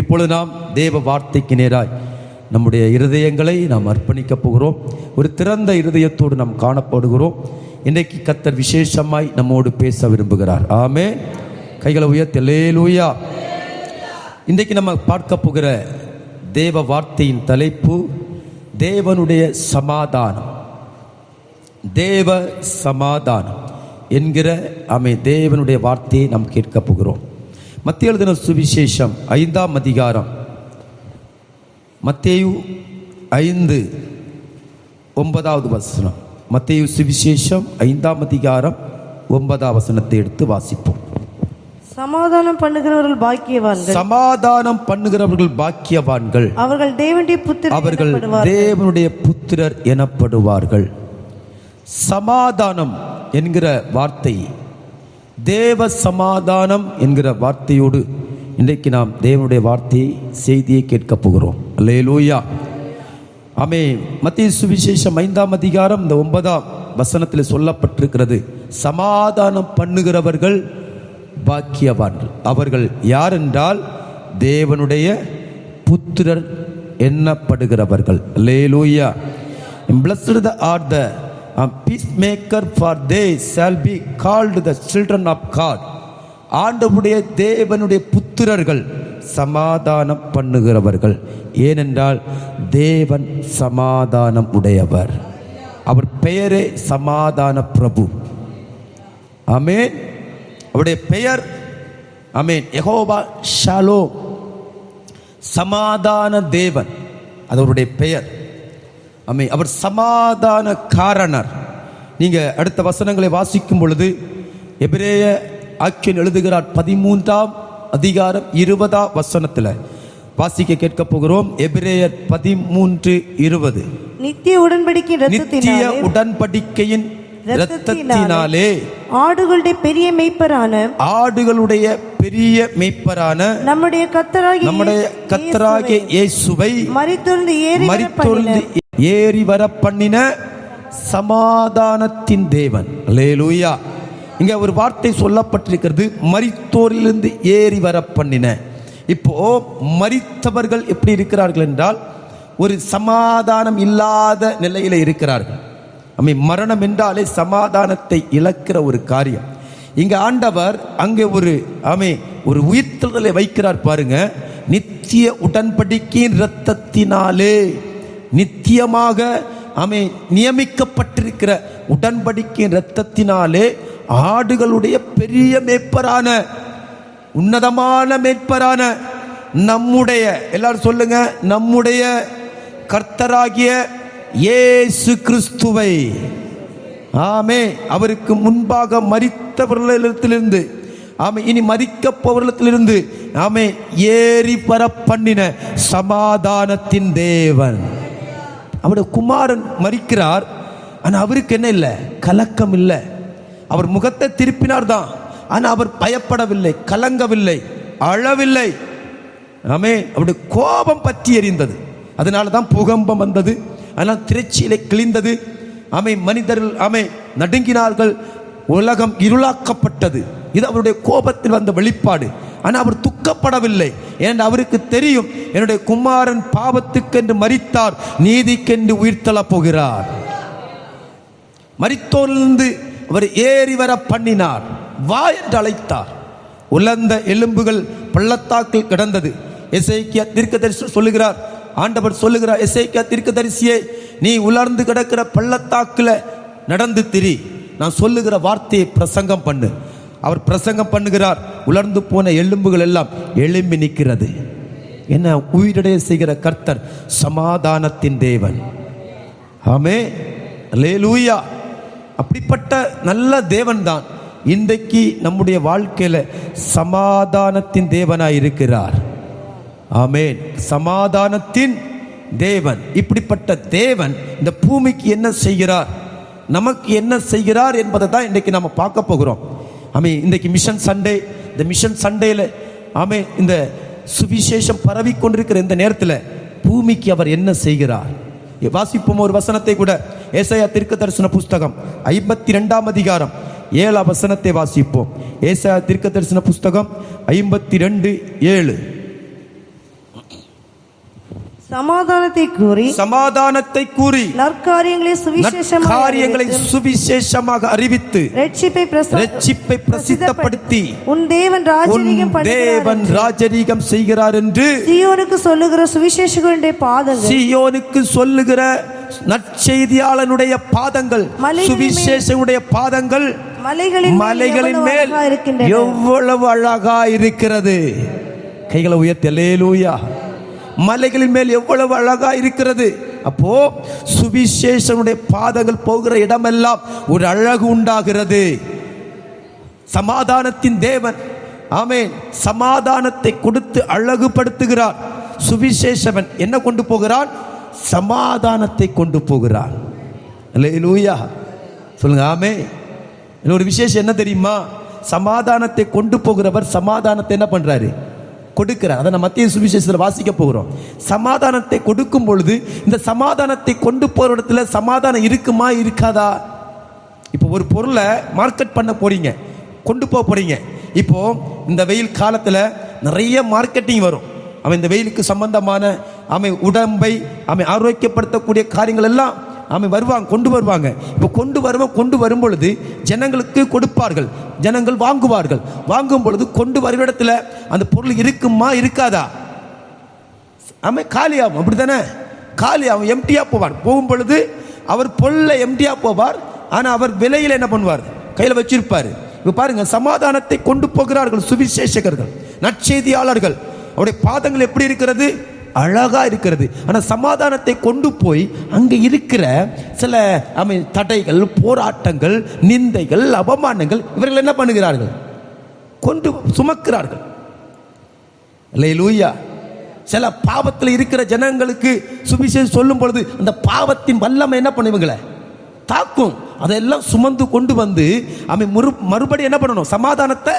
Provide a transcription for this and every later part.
இப்பொழுது நாம் தேவ வார்த்தைக்கு நேராய் நம்முடைய இருதயங்களை நாம் அர்ப்பணிக்கப் போகிறோம். ஒரு திறந்த இருதயத்தோடு நாம் காணப்படுகிறோம். இன்றைக்கு கர்த்தர் விசேஷமாய் நம்மோடு பேச விரும்புகிறார். ஆமென். கைகளை உயர்த்தி அல்லேலூயா. இன்றைக்கு நம்ம பார்க்க போகிற தேவ வார்த்தையின் தலைப்பு தேவனுடைய சமாதானம். தேவ சமாதானம் என்கிற தேவனுடைய வார்த்தையை நாம் கேட்க போகிறோம். மத்தேயு எழுதின சுவிசேஷம் 5ஆம் அதிகாரம், மத்தேயு 5:9 வசனம். மத்தேயு சுவிசேஷம் 5ஆம் அதிகாரம் 9ஆம் வசனத்தை எடுத்து வாசிப்போம். சமாதானம் பண்ணுகிறவர்கள் பாக்கியவான்கள். சமாதானம் பண்ணுகிறவர்கள் பாக்கியவான்கள், அவர்கள் தேவனுடைய புத்திரர் எனப்படுவார்கள். சமாதானம் என்கிற வார்த்தை, தேவ சமாதானம் என்கிற வார்த்தையோடு இன்றைக்கு நாம் தேவனுடைய வார்த்தையை செய்தியை கேட்க போகிறோம். அல்லேலூயா. ஆமென். மத்தேயு சுவிசேஷம் 5ஆம் அதிகாரம் இந்த 9ஆம் வசனத்தில் சொல்லப்பட்டிருக்கிறது, சமாதானம் பண்ணுகிறவர்கள் பாக்கியவான்கள். அவர்கள் யார் என்றால் தேவனுடைய புத்திரர் எண்ணப்படுகிறவர்கள். அல்லேலூயா. Blessed are the peacemaker, for they shall be called the children of God. ஆண்டவருடைய தேவனுடைய புத்திரர்கள் சமாதானம் பண்ணுகிறவர்கள். ஏனென்றால் தேவன் சமாதானம் உடையவர். அவர் பெயரே சமாதான பிரபு. ஆமென். அவருடைய பெயர் யெகோவா ஷாலோம், சமாதான தேவன். அது அவருடைய பெயர். அவர் சமாதான காரணர். நீங்க அடுத்த வசனங்களை வாசிக்கும் பொழுது எபிரேய ஆக்கியன் எழுதுகிறார் 13ஆம் அதிகாரம் 20ஆம் வசனத்தில் வாசிக்க கேட்க போகிறோம். எபிரேயர் 13:20. நித்திய உடன்படிக்கையின் இரத்தத்தினாலே ஆடுகளுடைய பெரிய மேய்ப்பரான நம்முடைய கர்த்தராகிய இயேசுவை மரித்தொழுந்து ஏறி வர பண்ணின சமாதானத்தின் தேவன். அல்லேலூயா. இங்க ஒரு வார்த்தை சொல்லப்பட்டிருக்கிறது, மரித்தோரிலிருந்து ஏறி வர பண்ணின. இப்போ மரித்தவர்கள் எப்படி இருக்கிறார்கள் என்றால் ஒரு சமாதானம் இல்லாத நிலையில இருக்கிறார்கள். மரணம் என்றாலே சமாதானத்தை இழக்கிற ஒரு காரியம். இங்க ஆண்டவர் அங்கே ஒரு உயிர்த்தெழுதலை வைக்கிறார் பாருங்க. நித்திய உடன்படிக்கையின் இரத்தத்தினாலே, நித்தியமாக நியமிக்கப்பட்டிருக்கிற உடன்படிக்கையின் இரத்தத்தினாலே ஆடுகளுடைய பெரிய மேய்ப்பரான, உன்னதமான மேய்ப்பரான நம்முடைய, எல்லாரும் சொல்லுங்க, நம்முடைய கர்த்தராகிய இயேசு கிறிஸ்துவை, அவருக்கு முன்பாக மரித்தவர்களிடத்திலிருந்து இனி மரிக்கப்பவர்களிடத்திலிருந்து ஏறி வர பண்ணின சமாதானத்தின் தேவன். அவருடைய குமாரன் மரிக்கிறார். ஆனா அவருக்கு என்ன இல்லை? கலக்கம் இல்லை. அவர் முகத்தை திருப்பினார் தான். ஆனா அவர் பயப்படவில்லை, கலங்கவில்லை, அழவில்லை. அவருடைய கோபம் பற்றி எரிந்தது. அதனால தான் பூகம்பம் வந்தது. ஆனால் திரைச்சீலை கிழிந்தது. மனிதர்கள் நடுங்கினார்கள். உலகம் இருளாக்கப்பட்டது. இது அவருடைய கோபத்தில் வந்த வெளிப்பாடு. ஆனால் அவர் துக்கப்படவில்லை. ஏன்? அவருக்கு தெரியும், என்னுடைய குமாரன் பாவத்துக்கென்று மரித்தார், நீதிக்கென்று உயிர்த்தெழ போகிறார். மரித்தோரிலிருந்து அவர் ஏறி வர பண்ணினார். வா என்று அழைத்தார். உலர்ந்த எலும்புகள் பள்ளத்தாக்கில் கிடந்தது. எசேக்கியா தீர்க்கதரிசி சொல்லுகிறார், ஆண்டவர் சொல்லுகிறார், எசேக்கியா தீர்க்கதரிசியே, நீ உலர்ந்து கிடக்கிற பள்ளத்தாக்குல நடந்து திரி, நான் சொல்லுகிற வார்த்தையை பிரசங்கம் பண்ணு. அவர் பிரசங்கம் பண்ணுகிறார். உலர்ந்து போன எலும்புகள் எல்லாம் எழும்பி நிற்கிறது. என்ன? உயிரிடைய செய்கிற கர்த்தர் சமாதானத்தின் தேவன். ஆமென். அல்லேலூயா. அப்படிப்பட்ட நல்ல தேவன் தான் இன்றைக்கு நம்முடைய வாழ்க்கையில சமாதானத்தின் தேவனாய் இருக்கிறார். ஆமென். சமாதானத்தின் தேவன். இப்படிப்பட்ட தேவன் இந்த பூமிக்கு என்ன செய்கிறார், நமக்கு என்ன செய்கிறார் என்பதை தான் இன்றைக்கு நம்ம பார்க்க போகிறோம். இன்றைக்கு மிஷன் சண்டே. இந்த மிஷன் சண்டேல இந்த சுவிசேஷம் பரவி கொண்டிருக்கிற இந்த நேரத்தில் பூமிக்கு அவர் என்ன செய்கிறார் வாசிப்போம். ஒரு வசனத்தை கூட, ஏசாயா தீர்க்கதரிசன புஸ்தகம் 52ஆம் அதிகாரம் 7ஆம் வசனத்தை வாசிப்போம். ஏசாயா தீர்க்கதரிசன புஸ்தகம் 52:7. சமாதானத்தை கூறி சமாதானத்தை கூறி நற்காரியங்களை சுவிசேஷமாக அறிவித்து ரட்சிப்பை பிரசித்தப்படுத்தி உன் தேவன் ராஜரீகம் செய்கிறார் என்று சீயோனுக்கு சொல்லுகிற சுவிசேஷகனுடைய பாதங்கள், சீயோனுக்கு சொல்லுகிற நற்செய்தியாளனுடைய பாதங்கள், சுவிசேஷனுடைய பாதங்கள் மலைகளின் மேல் எவ்வளவு அழகா இருக்கிறது. கைகளை உயர்த்தி அல்லேலூயா. மலைகளின் மேல் எவ்வளவு அழகா இருக்கிறது. அப்போ சுவிசேஷனுடைய பாதங்கள் போகிற இடமெல்லாம் ஒரு அழகு உண்டாகிறது. சமாதானத்தின் தேவன், ஆமென், சமாதானத்தை கொடுத்து அழகுபடுத்துகிறார். சுவிசேஷவன் என்ன கொண்டு போகிறான்? சமாதானத்தை கொண்டு போகிறான். அல்லேலூயா சொல்லுங்க ஆமென். ஒரு விசேஷம் என்ன தெரியுமா? சமாதானத்தை கொண்டு போகிறவர் சமாதானத்தை என்ன பண்றாரு? கொடுக்கிறார். அதை நம்ம மத்திய சுவிசேஷத்தில் வாசிக்க போகிறோம். சமாதானத்தை கொடுக்கும் பொழுது இந்த சமாதானத்தை கொண்டு போகிற இடத்துல சமாதானம் இருக்குமா இருக்காதா? இப்போ ஒரு பொருளை மார்க்கெட் பண்ண போறீங்க, கொண்டு போக போறீங்க. இப்போ இந்த வெயில் காலத்தில் நிறைய மார்க்கெட்டிங் வரும். அவன் இந்த வெயிலுக்கு சம்பந்தமான உடம்பை ஆரோக்கியப்படுத்தக்கூடிய காரியங்கள் எல்லாம் வருவாங்க, கொண்டு வருவாங்க. இப்போ கொண்டு வரும் பொழுது ஜனங்களுக்கு கொடுப்பார்கள், ஜனங்கள் வாங்குவார்கள். வாங்கும் பொழுது கொண்டு வரும் இடத்துல அந்த பொருள் இருக்குமா இருக்காதா? காலியாகும். அப்படித்தானே? காலியாகும், எம்டியா போவார். போகும் பொழுது அவர் பொருளை எம்டியா போவார். ஆனால் அவர் விலையில் என்ன பண்ணுவார்? கையில் வச்சிருப்பார். இப்போ பாருங்க, சமாதானத்தை கொண்டு போகிறார்கள் சுவிசேஷகர்கள், நற்செய்தியாளர்கள். அவருடைய பாதங்கள் எப்படி இருக்கிறது? அழகா இருக்கிறது. ஆனால் சமாதானத்தை கொண்டு போய் அங்கே இருக்கிற சில தடைகள், போராட்டங்கள், நிந்தைகள், அவமானங்கள் இவர்கள் என்ன பண்ணுகிறார்கள்? கொண்டு சுமக்கிறார்கள். அல்லேலூயா. சில பாவத்தில் இருக்கிற ஜனங்களுக்கு சுவிசேஷம் சொல்லும் பொழுது அந்த பாவத்தின் வல்லமை என்ன பண்ணுவீங்களே? தாக்கும். அதெல்லாம் சுமந்து கொண்டு வந்து மறுபடியும் என்ன பண்ணணும்? சமாதானத்தை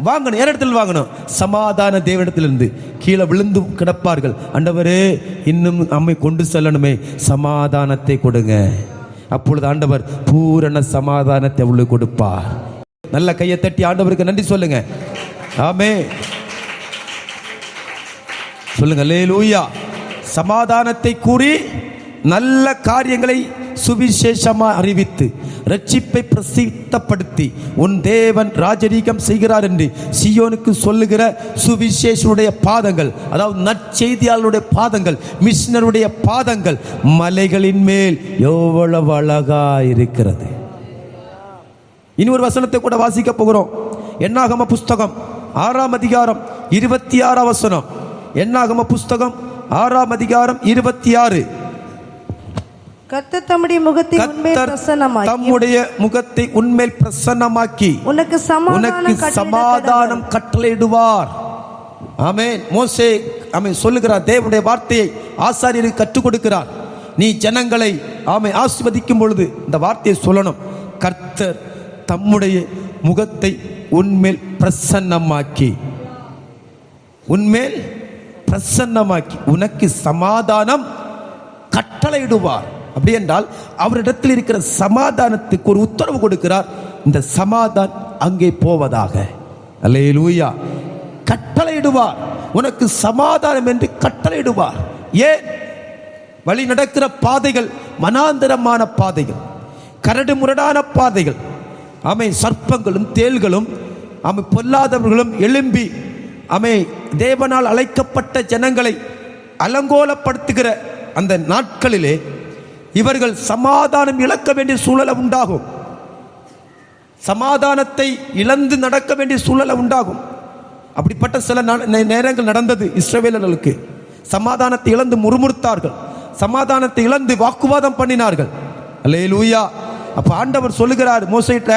வாங்கணும். யாரிடத்தில் வாங்கணும்? சமாதான தேவனிடத்திலிருந்து. கீழே விழுந்து கிடப்பார்கள். ஆண்டவரே, இன்னும் அம்மை கொண்டு செல்லணுமே, சமாதானத்தை கொடுங்க. அப்பொழுது ஆண்டவர் பூரண சமாதானத்தை அவளுக்கு கொடுப்பார். நல்ல கையை தட்டி ஆண்டவருக்கு நன்றி சொல்லுங்க. ஆமென் சொல்லுங்க அல்லேலூயா. சமாதானத்தை கூறி நல்ல காரியங்களை சுவிசேஷமாக அறிவித்து ரட்சிப்பை பிரசித்தப்படுத்தி உன் தேவன் ராஜரீகம் செய்கிறார் என்று சீயோனுக்கு சொல்லுகிற சுவிசேஷனுடைய பாதங்கள், அதாவது நற்செய்தியாளருடைய பாதங்கள், மிஷனருடைய பாதங்கள் மலைகளின் மேல் எவ்வளவு அழகா இருக்கிறது. இனி ஒரு வசனத்தை கூட வாசிக்க போகிறோம். என்னாகம புஸ்தகம் 6ஆம் அதிகாரம் 26ஆம் வசனம். என்னாகம புஸ்தகம் 6ஆம் அதிகாரம் 26. கர்த்தர் தம்முடைய முகத்தை உன்மேல் பிரசன்னமாக்கி உனக்கு சமாதானம் கட்டளையிடுவார். ஆமென். மோசே சொல்லுகிறார், தேவனுடைய வார்த்தையை ஆசாரியருக்கு கற்றுக் கொடுக்கிறார். நீ ஜனங்களை ஆசீர்வதிக்கும் பொழுது இந்த வார்த்தையை சொல்லணும். கர்த்தர் தம்முடைய முகத்தை உன்மேல் பிரசன்னமாக்கி, உன்மேல் பிரசன்னமாக்கி உனக்கு சமாதானம் கட்டளையிடுவார். அப்படி என்றால் அவரிடத்தில் இருக்கிற சமாதானத்துக்கு ஒரு உத்தரவு கொடுக்கிறார். இந்த சமாதானம் அங்கே போவதாக. அல்லேலூயா. கட்டளையிடுவார். உனக்கு சமாதானம் என்று கட்டளையிடுவார். ஏன்? வழி நடக்கிற பாதைகள் மனாந்தரமான பாதைகள், கரடு முரடான பாதைகள். சர்ப்பங்களும் தேள்களும் பொல்லாதவர்களும் எழும்பி தேவனால் அழைக்கப்பட்ட ஜனங்களை அலங்கோலப்படுத்துகிற அந்த நாட்களிலே இவர்கள் சமாதானம் இழக்க வேண்டிய சூழலை உண்டாகும். சமாதானத்தை இழந்து நடக்க வேண்டிய சூழலை உண்டாகும். அப்படிப்பட்ட சில நேரங்கள் நடந்தது இஸ்ரவேலர்களுக்கு. சமாதானத்தை இழந்து முறுமுறுத்தார்கள், சமாதானத்தை இழந்து வாக்குவாதம் பண்ணினார்கள். அல்லேலூயா. அப்ப ஆண்டவர் சொல்லுகிறார் மோசேட்ட,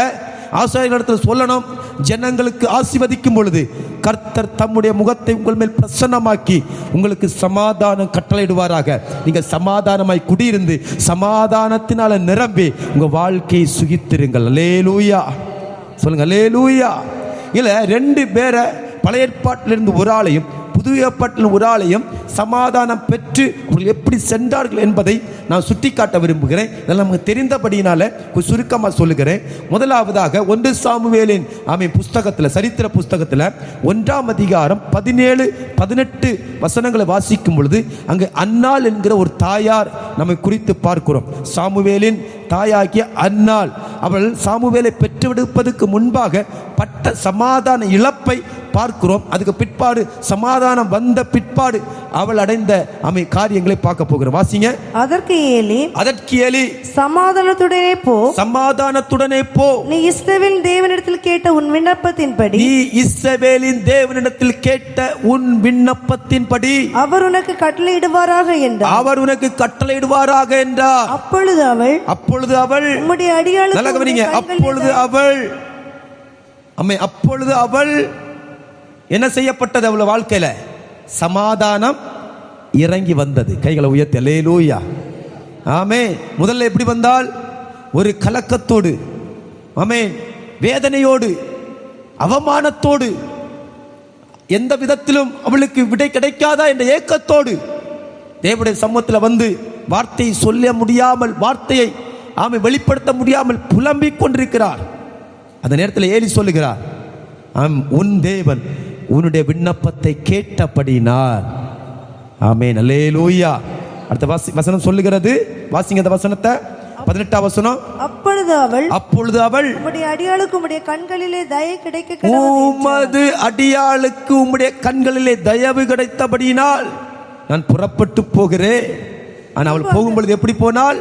ஆசாரியர்களிடத்தில் சொல்லணும், ஜனங்களுக்கு ஆசீர்வதிக்கும் பொழுது கர்த்தர் தம்முடைய முகத்தை உங்கள் மேல் பிரசன்னமாக்கி உங்களுக்கு சமாதானம் கட்டளையிடுவாராக. நீங்க சமாதானமாய் குடியிருந்து சமாதானத்தினால நிரம்பி உங்க வாழ்க்கையை சுகித்திருங்கள். அல்லேலூயா சொல்லுங்க. அல்லேலூயா. இல்ல 2 பேரை பழைய ஏற்பாட்டிலிருந்து ஒரு ஆளையும் புது ஏற்பாட்டில் ஒரு ஆலயம் சமாதானம் பெற்று அவர்கள் எப்படி சென்றார்கள் என்பதை நான் சுட்டிக்காட்ட விரும்புகிறேன். இதெல்லாம் நமக்கு தெரிந்தபடியினால சுருக்கமாக சொல்லுகிறேன். முதலாவதாக 1 சாமுவேலின் புஸ்தகத்தில், சரித்திர புஸ்தகத்தில் 1ஆம் அதிகாரம் 17-18 வசனங்களை வாசிக்கும் பொழுது அங்கு அன்னாள் என்கிற ஒரு தாயார் நம்மை குறித்து பார்க்கிறோம். சாமுவேலின் தாயாகிய அன்னாள், அவள் சாமுவேலை பெற்றுவிடுப்பதற்கு முன்பாக பட்ட சமாதான இழப்பை பார்க்கிறோம். அதுக்கு பிற்பாடு சமாதானம் வந்த பிற்பாடு அவள் அடைந்த காரியங்களை பார்க்க போகிறோம். வாசிங்க. அதற்கு ஏலி சமாதானத்துடனே போ, நீ இஸ்ரவேலின் தேவனிடத்தில் கேட்ட உன் விண்ணப்பத்தின்படி அவர் உனக்கு கட்டளையிடுவாராக என்றார். அப்பொழுது அவள் உம்முடைய அப்பொழுது அவள் என்ன செய்யப்பட்டது? அவள் வாழ்க்கையில சமாதானம் இறங்கி வந்தது. கைகளை உயர்த்தி அல்லேலூயா. ஆமென். முதல்ல எப்படி வந்தால்? ஒரு கலக்கத்தோடு, ஆமென், வேதனையோடு, அவமானத்தோடு, எந்த விதத்திலும் அவளுக்கு விடை கிடைக்காதா என்ற ஏக்கத்தோடு தேவனுடைய சமூகத்தில் வந்து வார்த்தையை சொல்ல முடியாமல், வார்த்தையை வெளிப்படுத்த முடியாமல் புலம்பிக் கொண்டிருக்கிறார். அந்த நேரத்தில் ஏலி சொல்லுகிறார், உன் தேவன் உன்னுடைய விண்ணப்பத்தை கேட்டபடினார். ஆமென் அல்லேலூயா. அடுத்த வசனம் சொல்லுகிறது, வாசிங்க அந்த வசனத்தை. 18ஆம் வசனம். அப்பொழுது அவள் உம்முடைய அடியாளுக்கு உம்முடைய கண்களிலே தயவு கிடைக்க, உமது அடியாளுக்கு உம்முடைய கண்களிலே தயவு கிடைத்தபடியினால் நான் புறப்பட்டு போகிறேன். ஆனால் அவள் போகும்பொழுது எப்படி போனால்?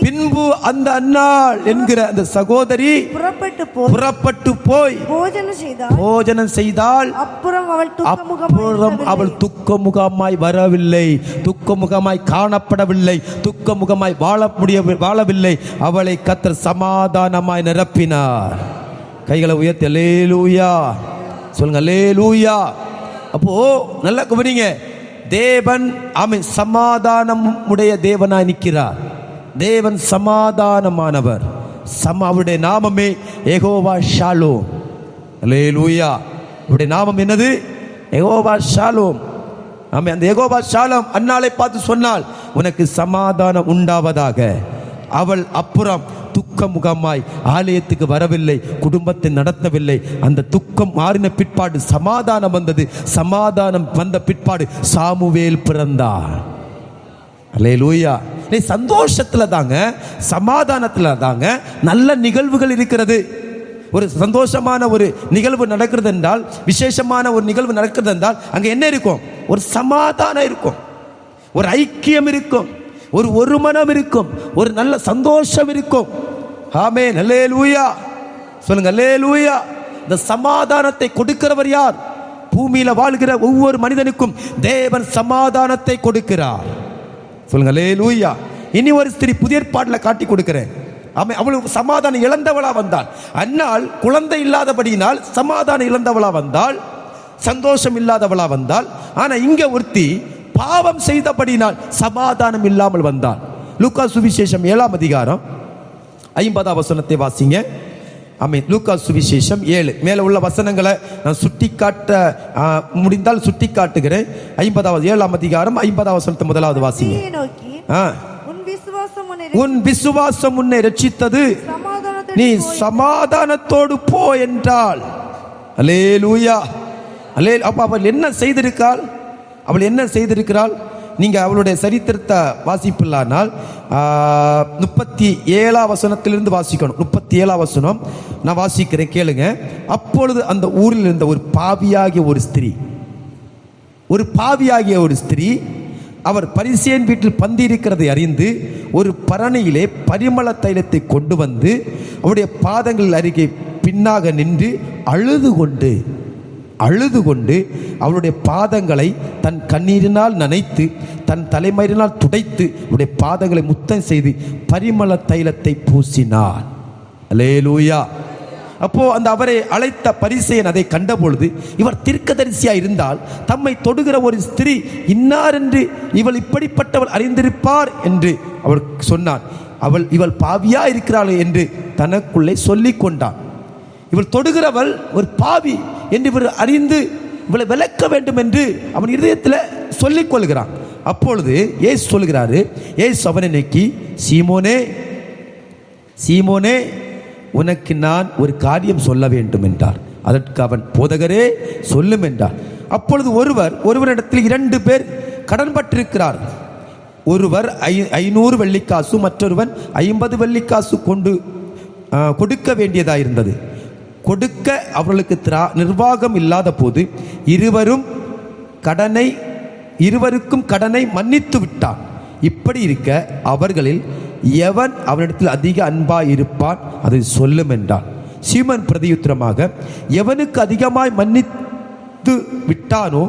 பின்பு அந்த அன்னாள் என்கிற அந்த சகோதரி புறப்பட்டு போய் போஜனம் செய்தால் அப்புறம் அவள் துக்கமுகமாய் வரவில்லை, துக்கமுகமாய் காணப்படவில்லை, துக்கமுகமாய் வாழவில்லை. அவளை கர்த்தர் சமாதானமாய் நிரப்பினார். கைகளை உயர்த்தி அல்லேலூயா சொல்லுங்க, அல்லேலூயா. அப்போ நல்லா கவனிங்க, தேவன் சமாதானம் உடைய தேவனாய் நிற்கிறார். தேவன் சமாதானமானவர். அவருடைய நாமமே யெகோவா ஷாலோம். அல்லேலூயா. அவருடைய நாமம் என்னது? யெகோவா ஷாலோம். அந்த யெகோவா ஷாலோம் அன்னாளை பார்த்து சொன்னால், உனக்கு சமாதானம் உண்டாவதாக. அவள் அப்புறம் துக்கமுகமாய் ஆலயத்துக்கு வரவில்லை, குடும்பத்தை நடத்தவில்லை. அந்த துக்கம் மாறின பிற்பாடு சமாதானம் வந்தது. சமாதானம் வந்த பிற்பாடு சாமுவேல் பிறந்தார். அல்லேலூயா. சந்தோஷத்துல தாங்க, சமாதானத்துல தாங்க நல்ல நிகழ்வுகள் இருக்கிறது. ஒரு சந்தோஷமான ஒரு நிகழ்வு நடக்கிறது என்றால், விசேஷமான ஒரு நிகழ்வு நடக்கிறது என்றால் அங்க என்ன இருக்கும்? ஒரு சமாதானம் இருக்கும், ஒரு ஐக்கியம் இருக்கும், ஒரு ஒருமனம் இருக்கும், ஒரு நல்ல சந்தோஷம் இருக்கும். ஆமென் அல்லேலூயா சொல்லுங்க, அல்லேலூயா. இந்த சமாதானத்தை கொடுக்கிறவர் யார்? பூமியில வாழ்கிற ஒவ்வொரு மனிதனுக்கும் தேவன் சமாதானத்தை கொடுக்கிறார். சொல்லுங்க, அல்லேலூயா. இனி ஒரு ஸ்திரீ புதிய ஏற்பாட்டில் காட்டி கொடுக்கிறேன். அவளுக்கு சமாதானம் இழந்தவளா வந்தாள். அன்னாள் குழந்தை இல்லாதபடியினால் சமாதானம் இழந்தவளா வந்தாள், சந்தோஷம் இல்லாதவளா வந்தாள். ஆனா இங்க ஒருத்தி பாவம் செய்தபடினால் சமாதானம் இல்லாமல் வந்தாள். லூக்கா சுவிசேஷம் 7ஆம் அதிகாரம் 50ஆம் வசனத்தை வாசிங்க. ஆமென். லூக்கா சுவிசேஷம் 7 மேல உள்ள வசனங்களை நான் சுட்டிக்காட்ட முடிந்தால் சுட்டிக்காட்டுகிறேன். 7ஆம் அதிகாரம் 50ஆம் வசனத்தை முதலாவது வாசிங்க. உன் விசுவாசம் உன்னை ரட்சித்தது, நீ சமாதானத்தோடு போ என்றாள். அல்லேலூயா. அப்ப அவள் என்ன செய்திருக்காள்? அவள் என்ன செய்திருக்கிறாள்? நீங்க அவளுடைய சரித்திரத்தை வாசிப்பில்லானால் 37ஆம் வசனத்திலிருந்து வாசிக்கணும். 37ஆம் வசனம் நான் வாசிக்கிறேன், கேளுங்க. அப்பொழுது அந்த ஊரில் இருந்த ஒரு பாவியாகிய ஒரு ஸ்திரீ அவர் பரிசேயன் வீட்டில் பந்தி இருக்கிறதை அறிந்து ஒரு பரணியிலே பரிமள தைலத்தை கொண்டு வந்து அவருடைய பாதங்கள் அருகே பின்னாக நின்று அழுது கொண்டு அவளுடைய பாதங்களை தன் கண்ணீரினால் நனைத்து தன் தலைமயிரினால் துடைத்து அவருடைய பாதங்களை முத்தம் செய்து பரிமள தைலத்தை பூசினார். அல்லேலூயா. அப்போ அந்த அவரை அழைத்த பரிசேயன் அதை கண்டபொழுது, இவர் தீர்க்கதரிசியா இருந்தால் தம்மை தொடுகிற ஒரு ஸ்திரீ இன்னார் என்று இவள் இப்படிப்பட்டவள் அறிந்திருப்பார் என்று அவர் சொன்னார். இவள் பாவியா இருக்கிறாள் என்று தனக்குள்ளே சொல்லிக் கொண்டான். இவள் தொடுகிறவள் ஒரு பாவி என்று இவர் அறிந்து இவளை விளக்க வேண்டும் என்று அவன் இதயத்தில் சொல்லிக் கொள்கிறான். அப்பொழுது இயேசு சொல்கிறாரு, இயேசு அவனை நோக்கி, சீமோனே சீமோனே, உனக்கு நான் ஒரு காரியம் சொல்ல வேண்டும் என்றார். அதற்கு அவன், போதகரே சொல்லும் என்றார். அப்பொழுது ஒருவரிடத்தில் 2 பேர் கடன் பட்டிருக்கிறார்கள். ஒருவர் 500 வெள்ளிக்காசு, மற்றொருவன் 50 வெள்ளிக்காசு கொடுக்க வேண்டியதாயிருந்தது. கொடுக்க அவர்களுக்கு நிர்வாகம் இல்லாத போது இருவருக்கும் கடனை மன்னித்து விட்டான். இப்படி இருக்க அவர்களில் எவன் அவனிடத்தில் அதிக அன்பாய் இருப்பான், அதை சொல்லும் என்றான். சீமோன் பிரதியுத்தரமாக, எவனுக்கு அதிகமாய் மன்னித்து விட்டானோ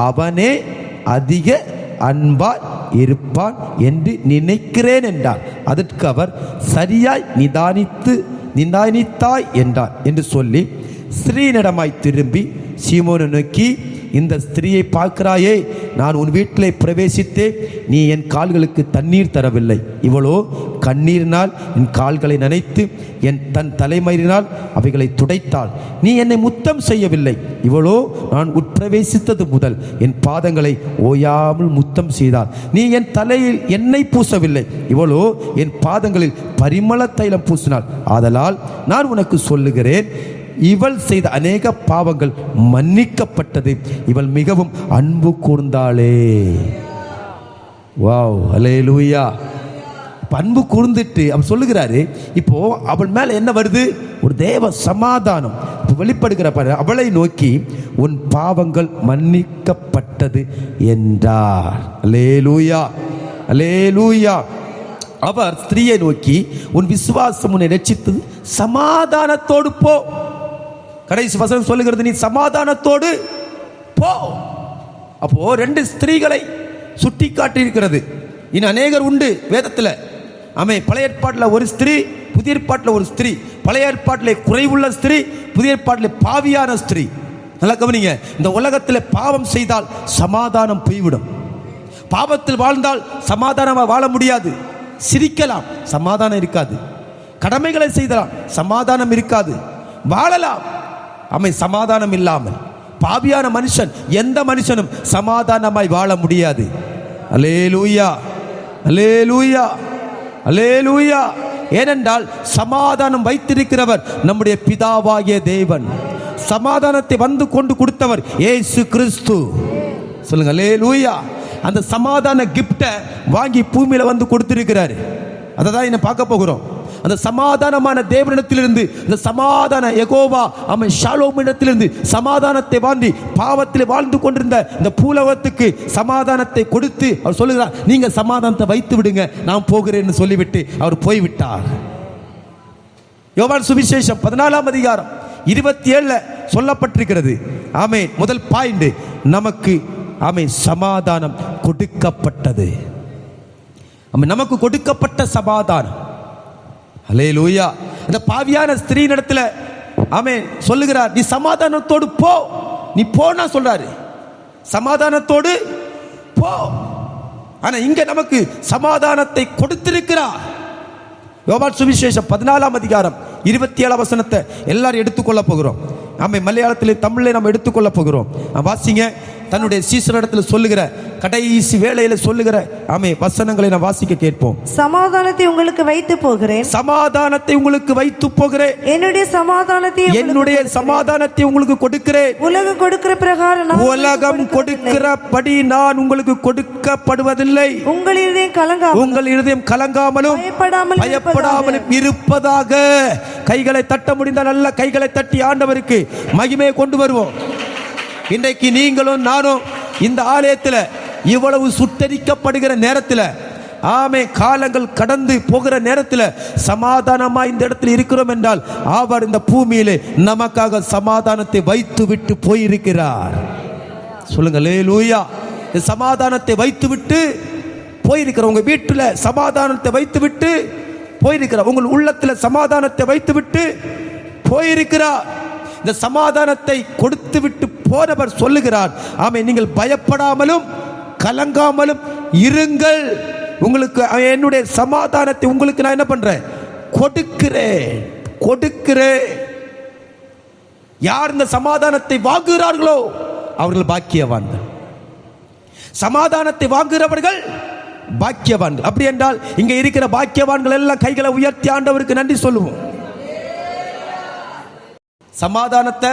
அவனே அதிக அன்பாய் இருப்பான் என்று நினைக்கிறேன் என்றார். அதற்கு அவர், சரியாய் நிதானித்தாய் என்றார் என்று சொல்லி ஸ்திரீனிடமாய் திரும்பி சீமோனை நோக்கி, இந்த ஸ்திரீயை பார்க்கிறாயே, நான் உன் வீட்டிலே பிரவேசித்தேன், நீ என் கால்களுக்கு தண்ணீர் தரவில்லை. இவளோ கண்ணீரினால் என் கால்களை நனைத்து தன் தலைமயிரினால் அவைகளை துடைத்தாள். நீ என்னை முத்தம் செய்யவில்லை. இவளோ நான் உட்பிரவேசித்தது முதல் என் பாதங்களை ஓயாமல் முத்தம் செய்தாள். நீ என் தலையில் எண்ணெய் பூசவில்லை. இவளோ என் பாதங்களில் பரிமள தைலம் பூசினாள். ஆதலால் நான் உனக்கு சொல்லுகிறேன், இவள் செய்த அநேக பாவங்கள் மன்னிக்கப்பட்டது, இவள் மிகவும் அன்பு கூர்ந்தாளே. வாவ், அல்லேலூயா. அன்பு கூர்ந்துட்டு அவர் சொல்லுகிறாரு, இப்போ அவள் மேல என்ன வருது? ஒரு தேவ சமாதானம் வெளிப்படுகிற பாரு. அவளை நோக்கி, உன் பாவங்கள் மன்னிக்கப்பட்டது என்றார். அல்லேலூயா, அல்லேலூயா. அவர் ஸ்திரீயை நோக்கி, உன் விசுவாசம் உன்னை ரட்சித்தது, சமாதானத்தோடு போ. கடைசி வசனம் சொல்லுகிறது, நீ சமாதானத்தோடு போ. அப்போ 2 ஸ்திரீகளை சுட்டி காட்டியிருக்கிறது. இன்னும் அநேகர் உண்டு வேதத்தில். ஆமே, பழைய ஏற்பாட்டில் ஒரு ஸ்திரீ, புதிய ஏற்பாட்டில் ஒரு ஸ்திரீ. பழைய ஏற்பாட்டிலே குறைவுள்ள ஸ்திரீ, புதிய ஏற்பாட்டிலே பாவியான ஸ்திரீ. நல்லா கவனிங்க. இந்த உலகத்தில் பாவம் செய்தால் சமாதானம் போய்விடும். பாவத்தில் வாழ்ந்தால் சமாதானமாக வாழ முடியாது. சிரிக்கலாம், சமாதானம் இருக்காது. கடமைகளை செய்தலாம், சமாதானம் இருக்காது. வாழலாம், சமாதானம் இல்லாமல். பாவியான மனுஷன், எந்த மனுஷனும் சமாதானமாய் வாழ முடியாது. அல்லேலூயா, அல்லேலூயா, அல்லேலூயா. ஏனென்றால் சமாதானம் வைத்திருக்கிறவர் நம்முடைய பிதாவாகிய தேவன். சமாதானத்தை வந்து கொண்டு கொடுத்தவர் இயேசு கிறிஸ்து. சொல்லுங்க அல்லேலூயா. அந்த சமாதான கிஃப்டை வாங்கி பூமியில வந்து கொடுத்திருக்கிறாரு. அதை தான் என்ன பார்க்க போகிறோம். அந்த சமாதானமான தேவனிடத்திலிருந்து, அந்த சமாதான யெகோவா ஷாலோமிடத்திலிருந்து சமாதானத்தை வாங்கி பாவத்தில் வாழ்ந்து கொண்டிருந்த இந்த பூலோகத்துக்கு சமாதானத்தை கொடுத்து அவர் சொல்லுகிறார், நீங்க சமாதானத்தை வைத்து விடுங்க, நான் போகிறேன்னு சொல்லிவிட்டு அவர் போய்விட்டார். யோவான் சுவிசேஷம் 14ஆம் அதிகாரம் 27 சொல்லப்பட்டிருக்கிறது. ஆமென். முதல் பாயிண்ட், நமக்கு சமாதானம் கொடுக்கப்பட்டது. நமக்கு கொடுக்கப்பட்ட சமாதானம். அல்லேலூயா. அந்த பாவியான ஸ்திரீ இடத்துல சொல்லுகிறார், நீ சமாதானத்தோடு போ. நீ போனா சொல்றாரு, சமாதானத்தோடு போ. ஆனா இங்க நமக்கு சமாதானத்தை கொடுத்திருக்கிறார். யோவான் சுவிசேஷம் 14ஆம் அதிகாரம் 27 வசனத்தை எல்லாரும் எடுத்துக்கொள்ள போகிறோம். மலையாளத்தில் தமிழில் நம்ம எடுத்துக்கொள்ள போகிறோம். வாசிங்க. தன்னுடைய சீசனிடத்தில் சொல்லுகிற கடைசி வேளையில சொல்லுகிற வசனங்களை நான் வாசிக்க கேட்போம். சமாதானத்தை உங்களுக்கு வைத்து போகிறேன், சமாதானத்தை உங்களுக்கு வைத்து போகிறேன், என்னுடைய சமாதானத்தை உங்களுக்கு கொடுக்கிறேன். உலகம் கொடுக்கிற பிரகாரம், உலகம் கொடுக்கிறபடி நான் உங்களுக்கு கொடுக்கப்படுவதில்லை. உங்கள் இருதயம் கலங்காமலும் பயப்படாமலும் இருப்பதாக. கைகளை தட்ட முடிந்தால் நல்ல கைகளை தட்டி ஆண்டவருக்கு மகிமையை கொண்டு வருவோம். இன்றைக்கு நீங்களும் நானும் இந்த ஆலயத்தில் இவ்வளவு சுட்டரிக்கப்படுகிற நேரத்தில், காலங்கள் கடந்து போகிற நேரத்தில் சமாதானமா இந்த இடத்தில் இருக்கிறோம் என்றால் அவர் இந்த பூமியிலே நமக்காக சமாதானத்தை வைத்து விட்டு போயிருக்கிறார். சொல்லுங்க அல்லேலூயா. சமாதானத்தை வைத்து விட்டு போயிருக்கிற, உங்க வீட்டில் சமாதானத்தை வைத்து விட்டு போயிருக்கிறார். உங்கள் உள்ளத்தில் சமாதானத்தை வைத்து விட்டு போயிருக்கிறார். இந்த சமாதானத்தை கொடுத்து விட்டு போனவர் சொல்லுகிறார், நீங்கள் பயப்படாமலும் கலங்காமலும் இருங்கள். உங்களுக்கு என்னுடைய சமாதானத்தை உங்களுக்கு நான் என்ன பண்றேன்? கொடுக்கிறேன். யார் இந்த சமாதானத்தை வாங்குகிறார்களோ அவர்கள் பாக்கியவான்கள். சமாதானத்தை வாங்குகிறவர்கள் பாக்கியவான்கள். அப்படி என்றால் இங்க இருக்கிற பாக்கியவான்கள் எல்லாம் கைகளை உயர்த்தி ஆண்டவருக்கு நன்றி சொல்லுவோம். சமாதானத்தை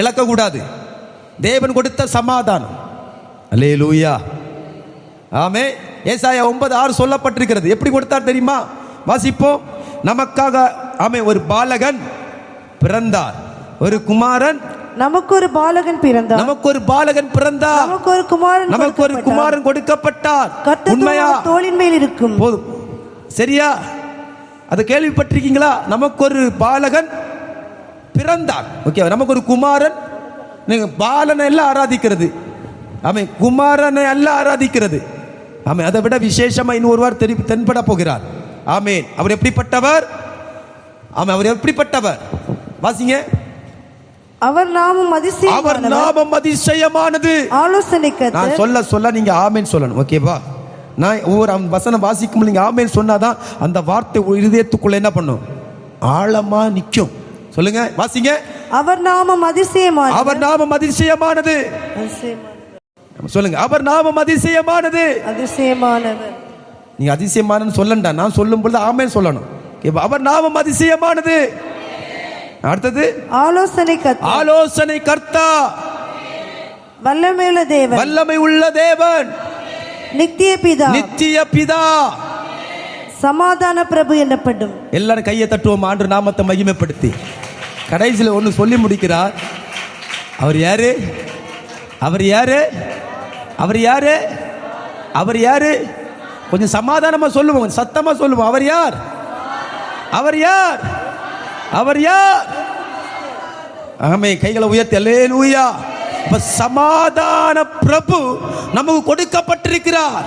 இழக்க கூடாது. தேவன் கொடுத்த சமாதானம். அல்லேலூயா, ஆமே. ஏசாயா 9:6 சொல்லப்பட்டிருக்கிறது. எப்படி கொடுத்தார் தெரியுமா? வாசிப்போம். நமக்காக ஆமே ஒரு பாலகன் பிறந்தார், ஒரு குமாரன் நமக்கு ஒரு பாலகன் பிறந்தார், நமக்கு ஒரு பாலகன் பிறந்தார், நமக்கு ஒரு குமாரன் கொடுக்கப்பட்டார். உண்மையா? தோளின் மேல் இருக்கும். போதும், சரியா? அதை கேள்விப்பட்டிருக்கீங்களா? நமக்கு ஒரு பாலகன் பிறந்தார். ஓகே, நமக்கு ஒரு குமாரன். நீங்க பாலனை எல்லாம் ஆராதிக்கிறது, ஆமே, குமாரனை எல்லாம் ஆராதிக்கிறது, ஆமே. அதை விட விசேஷமா இன்னொருவர் தென்பட போகிறார். ஆமேன். அவர் எப்படிப்பட்டவர்? ஆமே, அவர் எப்படிப்பட்டவர்? வாசிங்க. அவர் நாமம் அதிசயமானது. ஆலோசனைக்கர்த்தர். நான் சொல்ல சொல்ல நீங்க ஆமேன் சொல்லணும். ஓகேவா? நான் ஒவ்வொரு வசனம் வாசிக்கும் நீங்க ஆமேன் சொன்னாதான் அந்த வார்த்தை இருதயத்துக்குள்ள என்ன பண்ணும்? ஆழமா நிற்கும். சொல்லுங்க, வாசிங்க. அவர் நாமம் அதிசயமானது. அவர் நாமம் அதிசயமானது. சொல்லுங்க, அவர் நாமம் அதிசயமானது. அதிசயமானது. நீங்க அதிசயமானன்னு சொல்லண்டா, நான் சொல்லும் பொழுது ஆமேன் சொல்லணும். அவர் நாமம் அதிசயமானது. அடுத்தது ஆலோசனை கர்த்தா, வல்லமை உள்ள தேவன், வல்லமை உள்ள தேவன், நித்திய பிதா, சமாதான பிரபு எனப்படும். எல்லாரும் கையை தட்டுவோம், ஆண்டு நாமத்தை மகிமைப்படுத்தி. கடைசியில் ஒன்று சொல்லி முடிக்கிறார். அவர் யாரு? அவர் யாரு? அவர் யாரு? அவர் யாரு? கொஞ்சம் சமாதானமா சொல்லுவோம், சத்தமா சொல்லுவோம். அவர் யார்? அவர் யார்? அவர் யார்? ஆமே, கைகளை உயர்த்தி அல்லேலூயா. சமாதான பிரபு நமக்கு கொடுக்கப்பட்டிருக்கிறார்.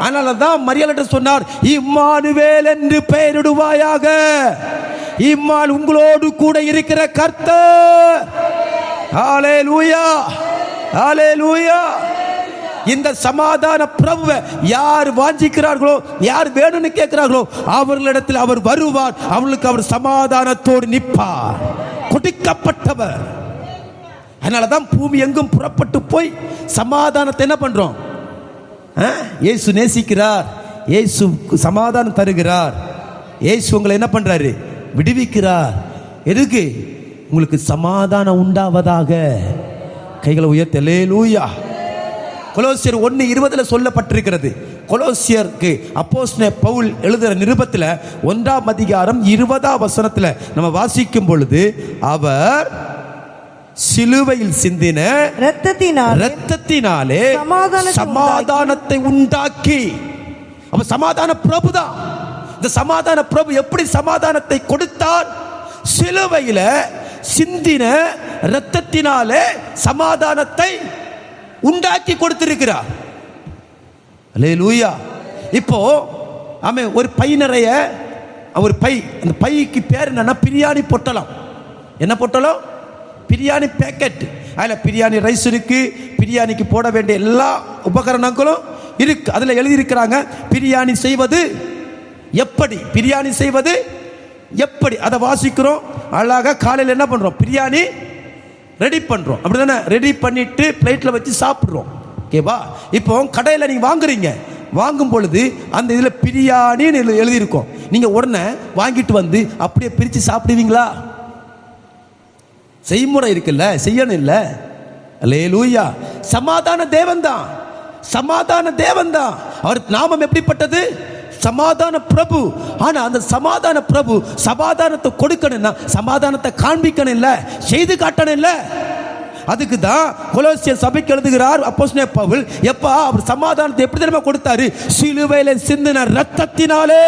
அதனால தான் மரியாதை சொன்னார், இம்மானுவேல் என்று பெயரிடுவாயாக. இம்மான் உங்களோடு கூட இருக்கிற கர்த்தர். ஹல்லேலூயா, ஹல்லேலூயா. இந்த சமாதான பிரபுவை யார் வாஞ்சிக்கிறார்களோ, யார் வேணும்னு கேட்கிறார்களோ, அவர்களிடத்தில் அவர் வருவார். அவர்களுக்கு அவர் சமாதானத்தோடு நிற்பார். கொடுக்கப்பட்டவர். அதனாலதான் பூமி எங்கும் புறப்பட்டு போய் சமாதானத்தை என்ன பண்றோம்? இயேசு நேசிக்கிறார், இயேசு சமாதானம் தருகிறார், இயேசு உங்களை என்ன பண்றாரு? விடுவிக்கிறார். எதுக்கு? உங்களுக்கு சமாதானம் உண்டாவதாக. கைகளை உயர்த்தி அல்லேலூயா. கொலோசியர் 1:20 சொல்லப்பட்டிருக்கிறது. கொலோசியருக்கு அப்போஸ்தலன் பவுல் எழுதுகிற நிருபத்தில் 1ஆம் அதிகாரம் 20ஆம் வசனத்தில் நம்ம வாசிக்கும் பொழுது, அவர் சிலுவையில் சிந்தின இரத்தத்தினாலே சமாதானத்தை உண்டாக்கி. அப்ப சமாதான பிரபு தான். இந்த சமாதான பிரபு எப்படி சமாதானத்தை கொடுத்தார்? சிலுவையில சிந்தின இரத்தத்தினாலே சமாதானத்தை உண்டாக்கி கொடுத்திருக்கிறார். அல்லேலூயா. இப்போ ஆமே, ஒரு பை நிறைய ஒரு பை, அந்த பைக்கு பேர் என்னன்னா பிரியாணி பொட்டலம். என்ன பொட்டலம்? பிரியாணி பேக்கெட். அதில் பிரியாணி ரைஸ் இருக்கு, பிரியாணிக்கு போட வேண்டிய எல்லா உபகரணங்களும் இருக்கு. அதில் எழுதியிருக்கிறாங்க பிரியாணி செய்வது எப்படி, பிரியாணி செய்வது எப்படி. அதை வாசிக்கிறோம். அழகாக காலையில் என்ன பண்றோம்? பிரியாணி ரெடி பண்றோம், அப்படிதானே? ரெடி பண்ணிட்டு பிளேட்ல வச்சு சாப்பிடுறோம். ஓகேவா? இப்போ கடையில் நீங்க வாங்குறீங்க, வாங்கும் பொழுது அந்த இதில் பிரியாணின்னு எழுதியிருக்கோம். நீங்க உடனே வாங்கிட்டு வந்து அப்படியே பிரித்து சாப்பிடுவீங்களா? செய்முறை இருக்குல்ல, செய்யணும் இல்ல? அல்லேலூயா. சமாதான தேவன் தான், சமாதான தேவன் தான். அவர் நாமம் எப்படிப்பட்டது? சமாதான பிரபு. ஆனா அந்த சமாதான பிரபு சமாதானத்தை கொடுக்கணும்னா சமாதானத்தை காண்பிக்கணும் இல்ல, செய்து காட்டணும் இல்ல. அதுக்கு தான் கொலோசியர் சபைக்கு எழுதுகிறார் அப்போஸ்தலன் பவுல். எப்பா அவர் சமாதானத்தை எப்படி தெரியுமா கொடுத்தாரு? சிலுவையில சிந்தின இரத்தத்தினாலே,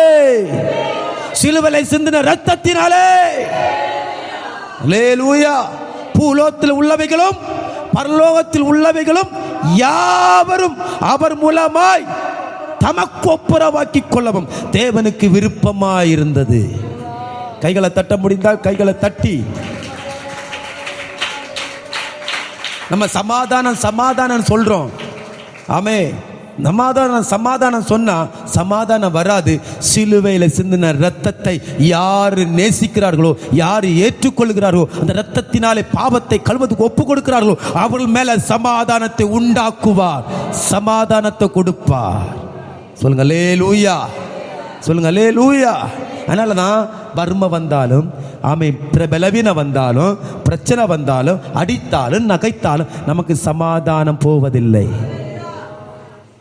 சிலுவையில சிந்தின இரத்தத்தினாலே. அல்லேலூயா. பூலோகத்தில் உள்ளவைகளும் பரலோகத்தில் உள்ளவைகளும் யாவரும் அவர் மூலமாய் தமக்கு ஒப்புரவாக்கிக் கொள்ளவும் தேவனுக்கு விருப்பமாயிருந்தது. கைகளை தட்ட முடிந்தால் கைகளை தட்டி நம்ம சமாதானம் சமாதானம் சொல்றோம். ஆமே. சமாதானம் சொன்னா சமாதானம் வராது. சிலுவையில் சிந்தின ரத்தத்தை யாரு நேசிக்கிறார்களோ, யாரு ஏற்றுக்கொள்கிறார்களோ, அந்த ரத்தத்தினாலே பாவத்தை கழுவதுக்கு ஒப்பு கொடுக்கிறார்களோ அவர்கள் மேல சமாதானத்தை உண்டாக்குவார், சமாதானத்தை கொடுப்பார். சொல்லுங்க அல்லேலூயா, சொல்லுங்க அல்லேலூயா. அதனால தான் வறுமை வந்தாலும், பலவீனம் வந்தாலும், பிரச்சனை வந்தாலும், அடித்தாலும் நகைத்தாலும் நமக்கு சமாதானம் போவதில்லை.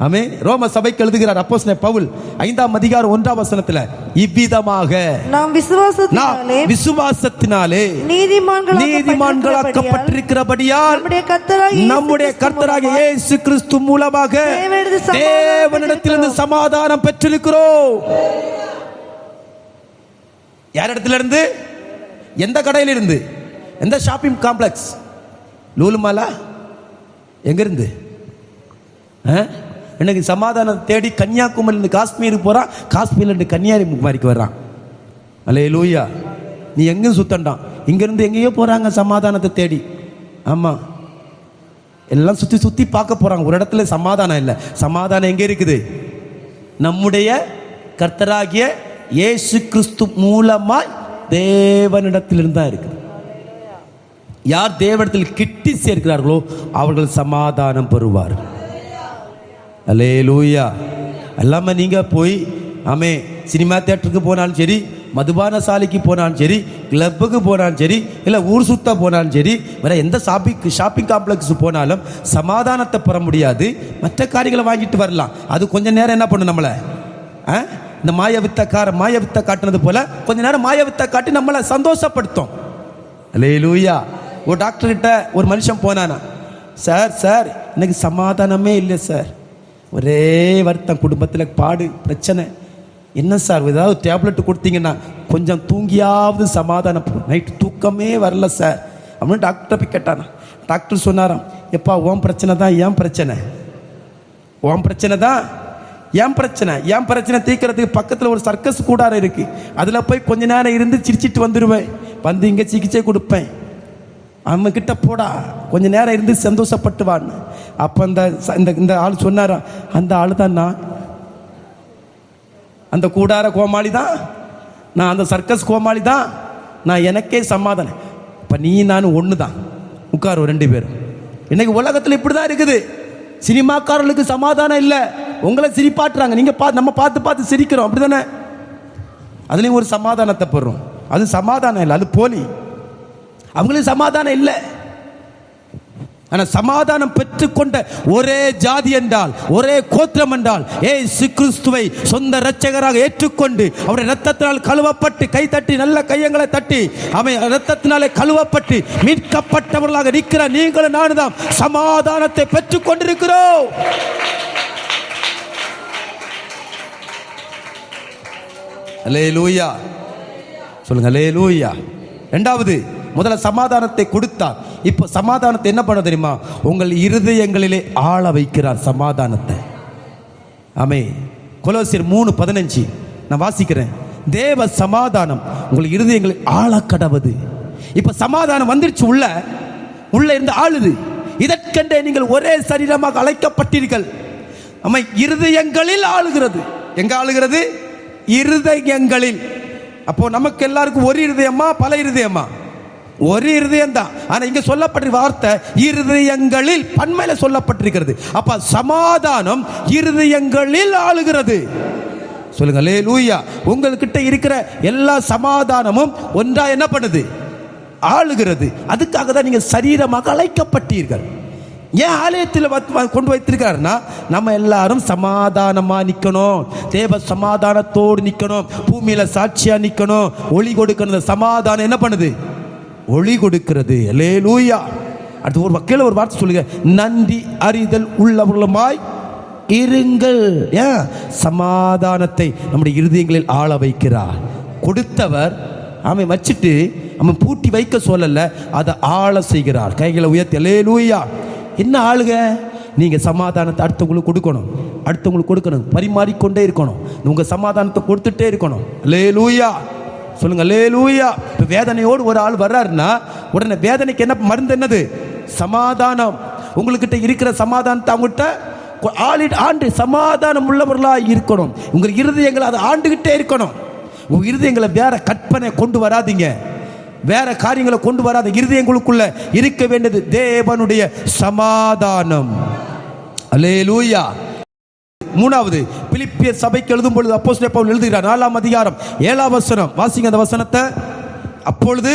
ஆமென். ரோம சபைக்கு எழுதுகிறார் அப்போஸ்தலன் பவுல் 5ஆம் அதிகாரம் 1ஆம் வசனத்துல, இவ்விதமாக நாம் விசுவாசத்தினாலே நீதிமான்களாக்கப்பட்டிருக்கிறபடியால் நம்முடைய கர்த்தராகிய இயேசு கிறிஸ்து மூலமாக தேவனிடத்திலிருந்து சமாதானம் பெற்றிருக்கிறோம். யாரிடத்திலிருந்து? எந்த கடையிலிருந்து? எந்த ஷாப்பிங் காம்ப்ளெக்ஸ்? லூலுமாலா? எங்கிருந்து? எனக்கு சமாதானம் தேடி கன்னியாகுமரியிலிருந்து காஷ்மீருக்கு போகிறான், காஷ்மீர்லேருந்து கன்னியாகுமரிக்கு வர்றான். அல்லேலூயா. நீ எங்கேயும் சுத்தண்டான், இங்கேருந்து எங்கேயோ போகிறாங்க சமாதானத்தை தேடி. ஆமாம், எல்லாம் சுற்றி சுற்றி பார்க்க போகிறாங்க. ஒரு இடத்துல சமாதானம் இல்லை. சமாதானம் எங்கே இருக்குது? நம்முடைய கர்த்தராகிய இயேசு கிறிஸ்து மூலமாய் தேவனிடத்திலிருந்து தான் இருக்குது. யார் தேவனிடத்தில் கிட்டி சேர்க்கிறார்களோ அவர்கள் சமாதானம் பெறுவார்கள். அல்லேலூயா. எல்லாமே நீங்கள் போய் சினிமா தியேட்டருக்கு போனாலும் சரி, மதுபான சாலைக்கு போனாலும் சரி, கிளப்புக்கு போனாலும் சரி, இல்லை ஊர் சுத்த போனாலும் சரி, வேற எந்த ஷாப்பிங் காம்ப்ளெக்ஸ் போனாலும் சமாதானத்தை பெற முடியாது. மற்ற காரியங்களை வாங்கிட்டு வரலாம். அது கொஞ்ச நேரம் என்ன பண்ணும் நம்மளை, இந்த மாயவித்த காட்டுனது போல கொஞ்ச நேரம் மாயவித்த காட்டி நம்மளை சந்தோஷப்படுத்தும். அல்லேலூயா. ஒரு டாக்டர் கிட்ட ஒரு மனுஷன் போனானா, சார் எனக்கு சமாதானமே இல்லை சார், ஒரே வருத்தம், குடும்பத்தில் பாடு பிரச்சனை. என்ன சார், ஏதாவது டேப்லெட் கொடுத்தீங்கன்னா கொஞ்சம் தூங்கியாவது சமாதானம், நைட்டு தூக்கமே வரல சார் அப்படின்னு டாக்டர் போய் கேட்டானா. டாக்டர் சொன்னாராம், எப்பா உன் பிரச்சனை தான் என் பிரச்சனை, உன் பிரச்சனை தான் என் பிரச்சனை. என் பிரச்சனை தீர்க்கறதுக்கு பக்கத்தில் ஒரு சர்க்கஸ் கூடாரம் இருக்கு, அதில் போய் கொஞ்ச நேரம் இருந்து சிரிச்சிட்டு வந்துடுவேன், வந்து இங்கே சிகிச்சை கொடுப்பேன், அவன் கிட்ட போடா கொஞ்ச நேரம் இருந்து சந்தோஷப்பட்டு வான்னு. அப்போ இந்த ஆள் சொன்னாரா, அந்த ஆள் தான் நான், அந்த கூடார கோமாளி தான் நான், அந்த சர்க்கஸ் கோமாளி தான் நான், எனக்கே சமாதானம். இப்போ நீ நான் ஒன்று தான், உட்காரு 2 பேரும். இன்னைக்கு உலகத்தில் இப்படி தான் இருக்குது. சினிமாக்காரர்களுக்கு சமாதானம் இல்லை, உங்களை சிரிப்பாட்டுறாங்க, நீங்கள் நம்ம பார்த்து சிரிக்கிறோம், அப்படி தானே? அதுலேயும் ஒரு சமாதானத்தை பெறுறோம். அது சமாதானம் இல்லை, அது போலி. அவங்களுக்கு சமாதானம் இல்லை. ஆனால் சமாதானம் பெற்றுக்கொண்ட ஒரே ஜாதி என்றால், ஒரே கோத்திரம் என்றால், இயேசு கிறிஸ்துவை சொந்த இரட்சகராக ஏற்றுக்கொண்டு அவருடைய இரத்தத்தினால் கழுவப்பட்டு, கை தட்டி நல்ல கையங்களை தட்டி அவன் இரத்தத்தினாலே கழுவப்பட்டு மீட்கப்பட்டவர்களாக நிற்கிற நீங்களும் நானும் தான் சமாதானத்தை பெற்றுக் கொண்டிருக்கிறோம். அல்லேலூயா, சொல்லுங்க அல்லேலூயா. இரண்டாவது, முதல்ல சமாதானத்தை கொடுத்தார். இப்போ சமாதானத்தை என்ன பண்ண தெரியுமா? உங்கள் இருதயங்களிலே ஆள வைக்கிறார் சமாதானத்தை. கொலோசியர் 3:15 நான் வாசிக்கிறேன். தேவ சமாதானம் உங்கள் இருதயங்களில் ஆள கடவது. இப்போ சமாதானம் வந்துருச்சு, உள்ள இருந்து ஆளுது. இதற்கென்றே நீங்கள் ஒரே சரீரமாக அழைக்கப்பட்டீர்கள். இருதயங்களில் ஆளுகிறது. எங்க ஆளுகிறது? இருதயங்களில். அப்போ நமக்கு எல்லாருக்கும் ஒரு இருதயமா பல இருதயமா? ஒரு இருதயம் தான். ஆனா இங்க சொல்லப்பட்ட வார்த்தை இருதயங்களில் பன்மையில சொல்லப்பட்டிருக்கிறது. அப்ப சமாதானம் இருதயங்களில் ஆளுகிறது. சொல்லுங்க அல்லேலூயா. உங்ககிட்ட இருக்கிற எல்லா சமாதானமும் ஒன்றா என்ன பண்ணுது? ஆளுகிறது. அதுக்காக தான் நீங்க சரீரமாக அழைக்கப்பட்டீர்கள். ஏன் ஆலயத்தில் கொண்டு வைத்திருக்காருன்னா, நம்ம எல்லாரும் சமாதானமா நிக்கணும், தேவ சமாதானத்தோடு நிக்கணும், பூமியில சாட்சியா நிக்கணும், ஒளி கொடுக்கணும். சமாதானம் என்ன பண்ணுது? ஒளி கொடுக்கிறது. அல்லேலூயா. அடுத்து ஒரு வகையில் ஒரு வார்த்தை சொல்லுங்க, நன்றி அறிதல் உள்ளவர்களுமாய் இருங்கள். ஏன்? சமாதானத்தை நம்முடைய இருதயங்களில் ஆள வைக்கிறார். கொடுத்தவர் அவன் வச்சுட்டு அவன் பூட்டி வைக்க சொல்லல, அதை ஆள செய்கிறார். கைகளை உயர்த்தி அல்லேலூயா. என்ன ஆளுக? நீங்க சமாதானத்தை அடுத்தவங்களுக்கு கொடுக்கணும், பரிமாறிக்கொண்டே இருக்கணும், உங்க சமாதானத்தை கொடுத்துட்டே இருக்கணும். அல்லேலூயா, சொல்லுங்க அல்லேலூயா. இப்போ வேதனையோடு ஒரு ஆள் வர்றாருன்னா உடனே வேதனைக்கு என்ன மருந்து? என்னது? சமாதானம். உங்கள்கிட்ட இருக்கிற சமாதானத்தை அவங்ககிட்ட ஆண்டு சமாதானம் உள்ளவர்களாக இருக்கணும். உங்கள் இருதயங்களை அதை ஆண்டுகிட்டே இருக்கணும். உங்கள் இருதயங்களை வேற கற்பனை கொண்டு வராதீங்க, வேற காரியங்களை கொண்டு வராத. இருதயங்களுக்குள்ள இருக்க வேண்டியது தேவனுடைய சமாதானம். அல்லேலூயா. மூணாவது, பிலிப்பியர் சபைக்கு எழுதும் பொழுது அப்போஸ்தலர் பவுல் எழுதுகிறார், 4ஆம் அதிகாரம் 7ஆம் வசனம். வாசிங்க அந்த வசனத்தை. அப்பொழுது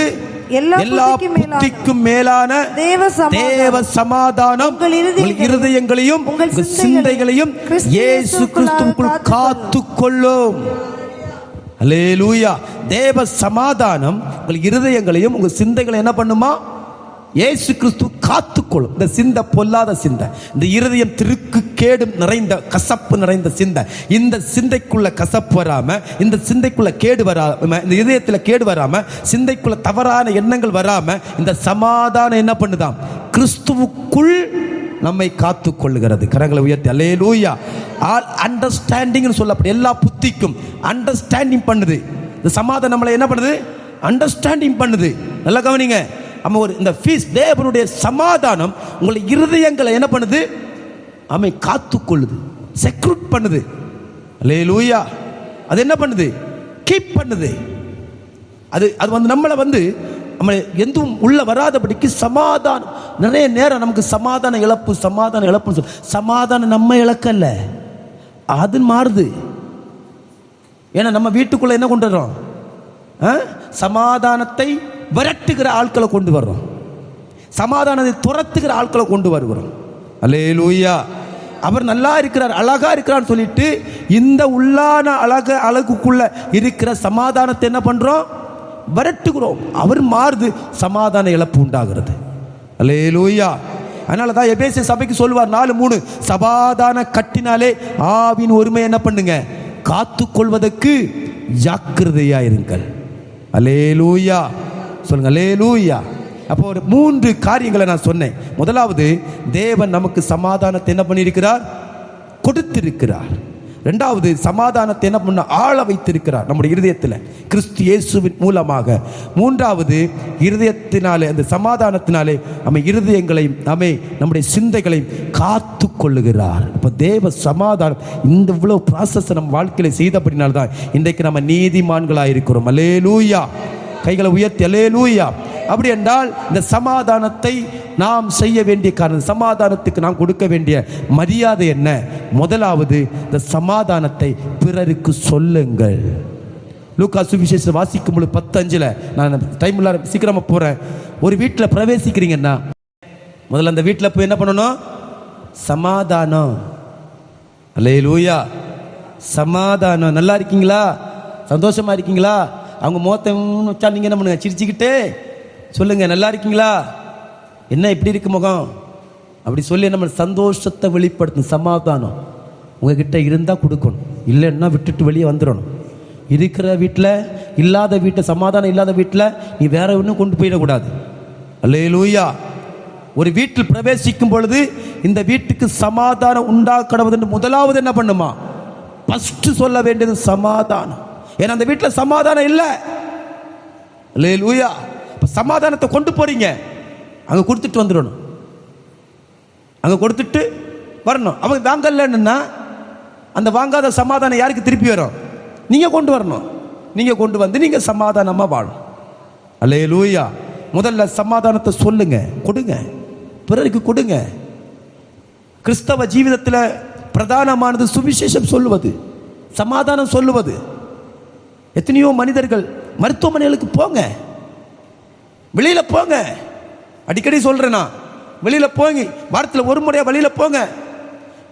எல்லா புத்திக்கும் மேலான தேவ சமாதானம் உங்கள் இருதயங்களையும் உங்கள் சிந்தைகளையும் இயேசு கிறிஸ்துவுக்குள் காத்துக்கொள்ளும். அல்லேலூயா. தேவ சமாதானம் உங்கள் இருதயங்களையும் உங்கள் சிந்தைகளை என்ன பண்ணுமா? இயேசு கிறிஸ்து காத்துக்கொள்ளும். இந்த சிந்தை பொல்லாத சிந்தை, இந்த இருதயம் திருக்கு கேடு நிறைந்த கசப்பு நிறைந்த சிந்தை. இந்த சிந்தைக்குள்ள கசப்பு வராம, இந்த சிந்தைக்குள்ள கேடு வராம, இந்த இதயத்தில் கேடு வராம, சிந்தைக்குள்ள தவறான எண்ணங்கள் வராம இந்த சமாதானம் என்ன பண்ணுதாம்? கிறிஸ்துவுக்குள் நம்மை காத்து கொள்ளுகிறது. கரங்களை உயர்த்தி அல்லேலூயா. ஆல் அண்டர்ஸ்டாண்டிங் சொல்லப்படும், எல்லா புத்திக்கும் அண்டர்ஸ்டாண்டிங் பண்ணுது. இந்த சமாதானம் நம்மளை என்ன பண்ணுது? அண்டர்ஸ்டாண்டிங் பண்ணுது. நல்லா கவனிங்க. நம்ம ஒரு இந்த பீஸ், தேவனுடைய சமாதானம் உங்களை இருதயங்களை என்ன பண்ணுது? அமை காத்துக்கொள்ளுது, செக்யூர் பண்ணுது. அல்லேலூயா. அது என்ன பண்ணுது? கீப் பண்ணுது. அது வந்து நம்மளை வந்து நம்ம எதுவும் உள்ள வராதபடிக்கு சமாதானம். நிறைய நேரம் நமக்கு சமாதான இழப்பு சமாதானம் நம்ம இழக்கல, அது மாறுது. ஏன்னா நம்ம வீட்டுக்குள்ள என்ன கொண்டு வர்றோம்? சமாதானத்தை விரட்டுகிற ஆட்களை கொண்டு வர்றோம், சமாதானத்தை துரத்துகிற ஆட்களை கொண்டு வருகிறோம். அல்லேலூயா. அவர் நல்லா இருக்கிறார், அழகா இருக்கிறான்னு சொல்லிட்டு இந்த உள்ளான அழகுக்குள்ள இருக்கிற சமாதானத்தை என்ன பண்றோம்? விரட்டுகிறோம். அவர் மாறுது, சமாதான இழப்பு உண்டாகிறது. அல்லேலூயா. அதனால தான் எபேசிய சபைக்கு சொல்லுவார் 4:3, சமாதான கட்டினாலே ஆவின் ஒருமை என்ன பண்ணுங்க? காத்துக்கொள்வதற்கு ஜாக்கிரதையா இருங்கள். அல்லேலூயா சொல்லுங்க. அல்லேலூயா. அப்போ ஒரு 3 காரியங்களை நான் சொன்னேன். முதலாவது, தேவன் நமக்கு சமாதானத்தை என்ன பண்ணியிருக்கிறார்? கொடுத்திருக்கிறார். ரெண்டாவது, சமாதானத்தை என்ன பண்ண? ஆள வைத்திருக்கிறார் நம்முடைய இருதயத்தில் கிறிஸ்து இயேசுவின் மூலமாக. மூன்றாவது, இருதயத்தினாலே, அந்த சமாதானத்தினாலே நம்ம இருதயங்களையும் நம்முடைய சிந்தைகளையும் காத்து கொள்ளுகிறார். அப்போ தேவ சமாதானம் இந்த இவ்வளவு ப்ராசஸ் நம்ம வாழ்க்கையில் செய்தபடினால்தான் இன்றைக்கு நம்ம நீதிமான்களாக இருக்கிறோம். அல்லேலூயா. கைகளை உயர்த்தி அல்லேலூயா. அப்படி என்றால் இந்த சமாதானத்தை நாம் செய்ய வேண்டிய காரணம், சமாதானத்துக்கு நாம் கொடுக்க வேண்டிய மரியாதை என்ன? முதலாவது, இந்த சமாதானத்தை பிறருக்கு சொல்லுங்கள். லூக்கா சுவிசேஷம் வாசிக்கும் பொழுது 10:5, நான் டைம் இல்லாத சீக்கிரமா போறேன். ஒரு வீட்டில் பிரவேசிக்கிறீங்கன்னா முதல்ல அந்த வீட்டில் போய் என்ன பண்ணணும்? சமாதானம். அல்லேலூயா. சமாதானம். நல்லா இருக்கீங்களா? சந்தோஷமா இருக்கீங்களா? அவங்க முகத்தை வச்சா நீங்க என்ன பண்ணுங்க? சிரிச்சுக்கிட்டே சொல்லுங்க, நல்லா இருக்கீங்களா? என்ன இப்படி இருக்கு முகம்? அப்படி சொல்லி நம்ம சந்தோஷத்தை வெளிப்படுத்தணும். சமாதானம் உங்ககிட்ட இருந்தால் கொடுக்கணும், இல்லைன்னா விட்டுட்டு வெளியே வந்துடணும். இருக்கிற வீட்டில் இல்லாத வீட்டில், சமாதானம் இல்லாத வீட்டில் நீ வேற ஒன்றும் கொண்டு போயிடக்கூடாது. அல்லேலூயா. ஒரு வீட்டில் பிரவேசிக்கும் பொழுது இந்த வீட்டுக்கு சமாதானம் உண்டாக்கணும் என்று முதலாவது என்ன பண்ணுமா? ஃபர்ஸ்ட் சொல்ல வேண்டியது சமாதானம். ஏன்னா அந்த வீட்டில் சமாதானம் இல்லை. அல்லேலூயா. இப்போ சமாதானத்தை கொண்டு போறீங்க, அங்கே கொடுத்துட்டு வந்துடணும், அங்கே கொடுத்துட்டு வரணும். அவங்க வாங்கலன்னா அந்த வாங்காத சமாதானம் யாருக்கு திருப்பி வரும்? நீங்கள் கொண்டு வரணும். நீங்கள் கொண்டு வந்து நீங்கள் சமாதானமாக வாழும். அல்லேலூயா. முதல்ல சமாதானத்தை சொல்லுங்க, கொடுங்க, பிறருக்கு கொடுங்க. கிறிஸ்தவ ஜீவிதத்தில் பிரதானமானது சுவிசேஷம் சொல்லுவது, சமாதானம் சொல்லுவது. எத்தனையோ மனிதர்கள் மருத்துவமனைகளுக்கு போங்க, வெளியில போங்க. அடிக்கடி சொல்றேன்னா, வெளியில போங்க, வாரத்தில் ஒரு முறையா வெளியில போங்க.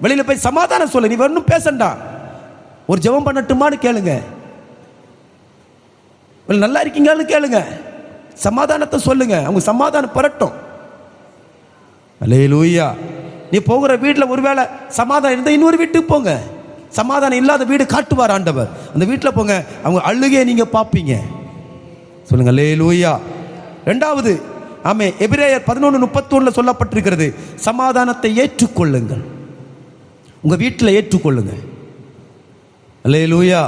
வெளியில போய் சமாதானம் சொல்ல. நீ வரணும் பேசண்டா, ஒரு ஜெபம் பண்ணட்டுமான்னு கேளுங்க, நல்லா இருக்கீங்கன்னு கேளுங்க, சமாதானத்தை சொல்லுங்க, அவங்க சமாதானம் பெறட்டும். அல்லேலூயா. நீ போகிற வீட்டில் ஒருவேளை சமாதானம் இருந்தால் இன்னொரு வீட்டுக்கு போங்க. சமாதானம் இல்லாத வீடு காட்டுவார் ஆண்டவர். அந்த வீட்டில் போங்க, அவங்க அழுகையை நீங்க பார்ப்பீங்க. சொல்லுங்க அல்லேலூயா. ரெண்டாவது, ஆமே, எபிரேயர் 11:31 சொல்லப்பட்டிருக்கிறது, சமாதானத்தை ஏற்றுக்கொள்ளுங்கள். உங்க வீட்டில் ஏற்றுக்கொள்ளுங்க. அல்லேலூயா.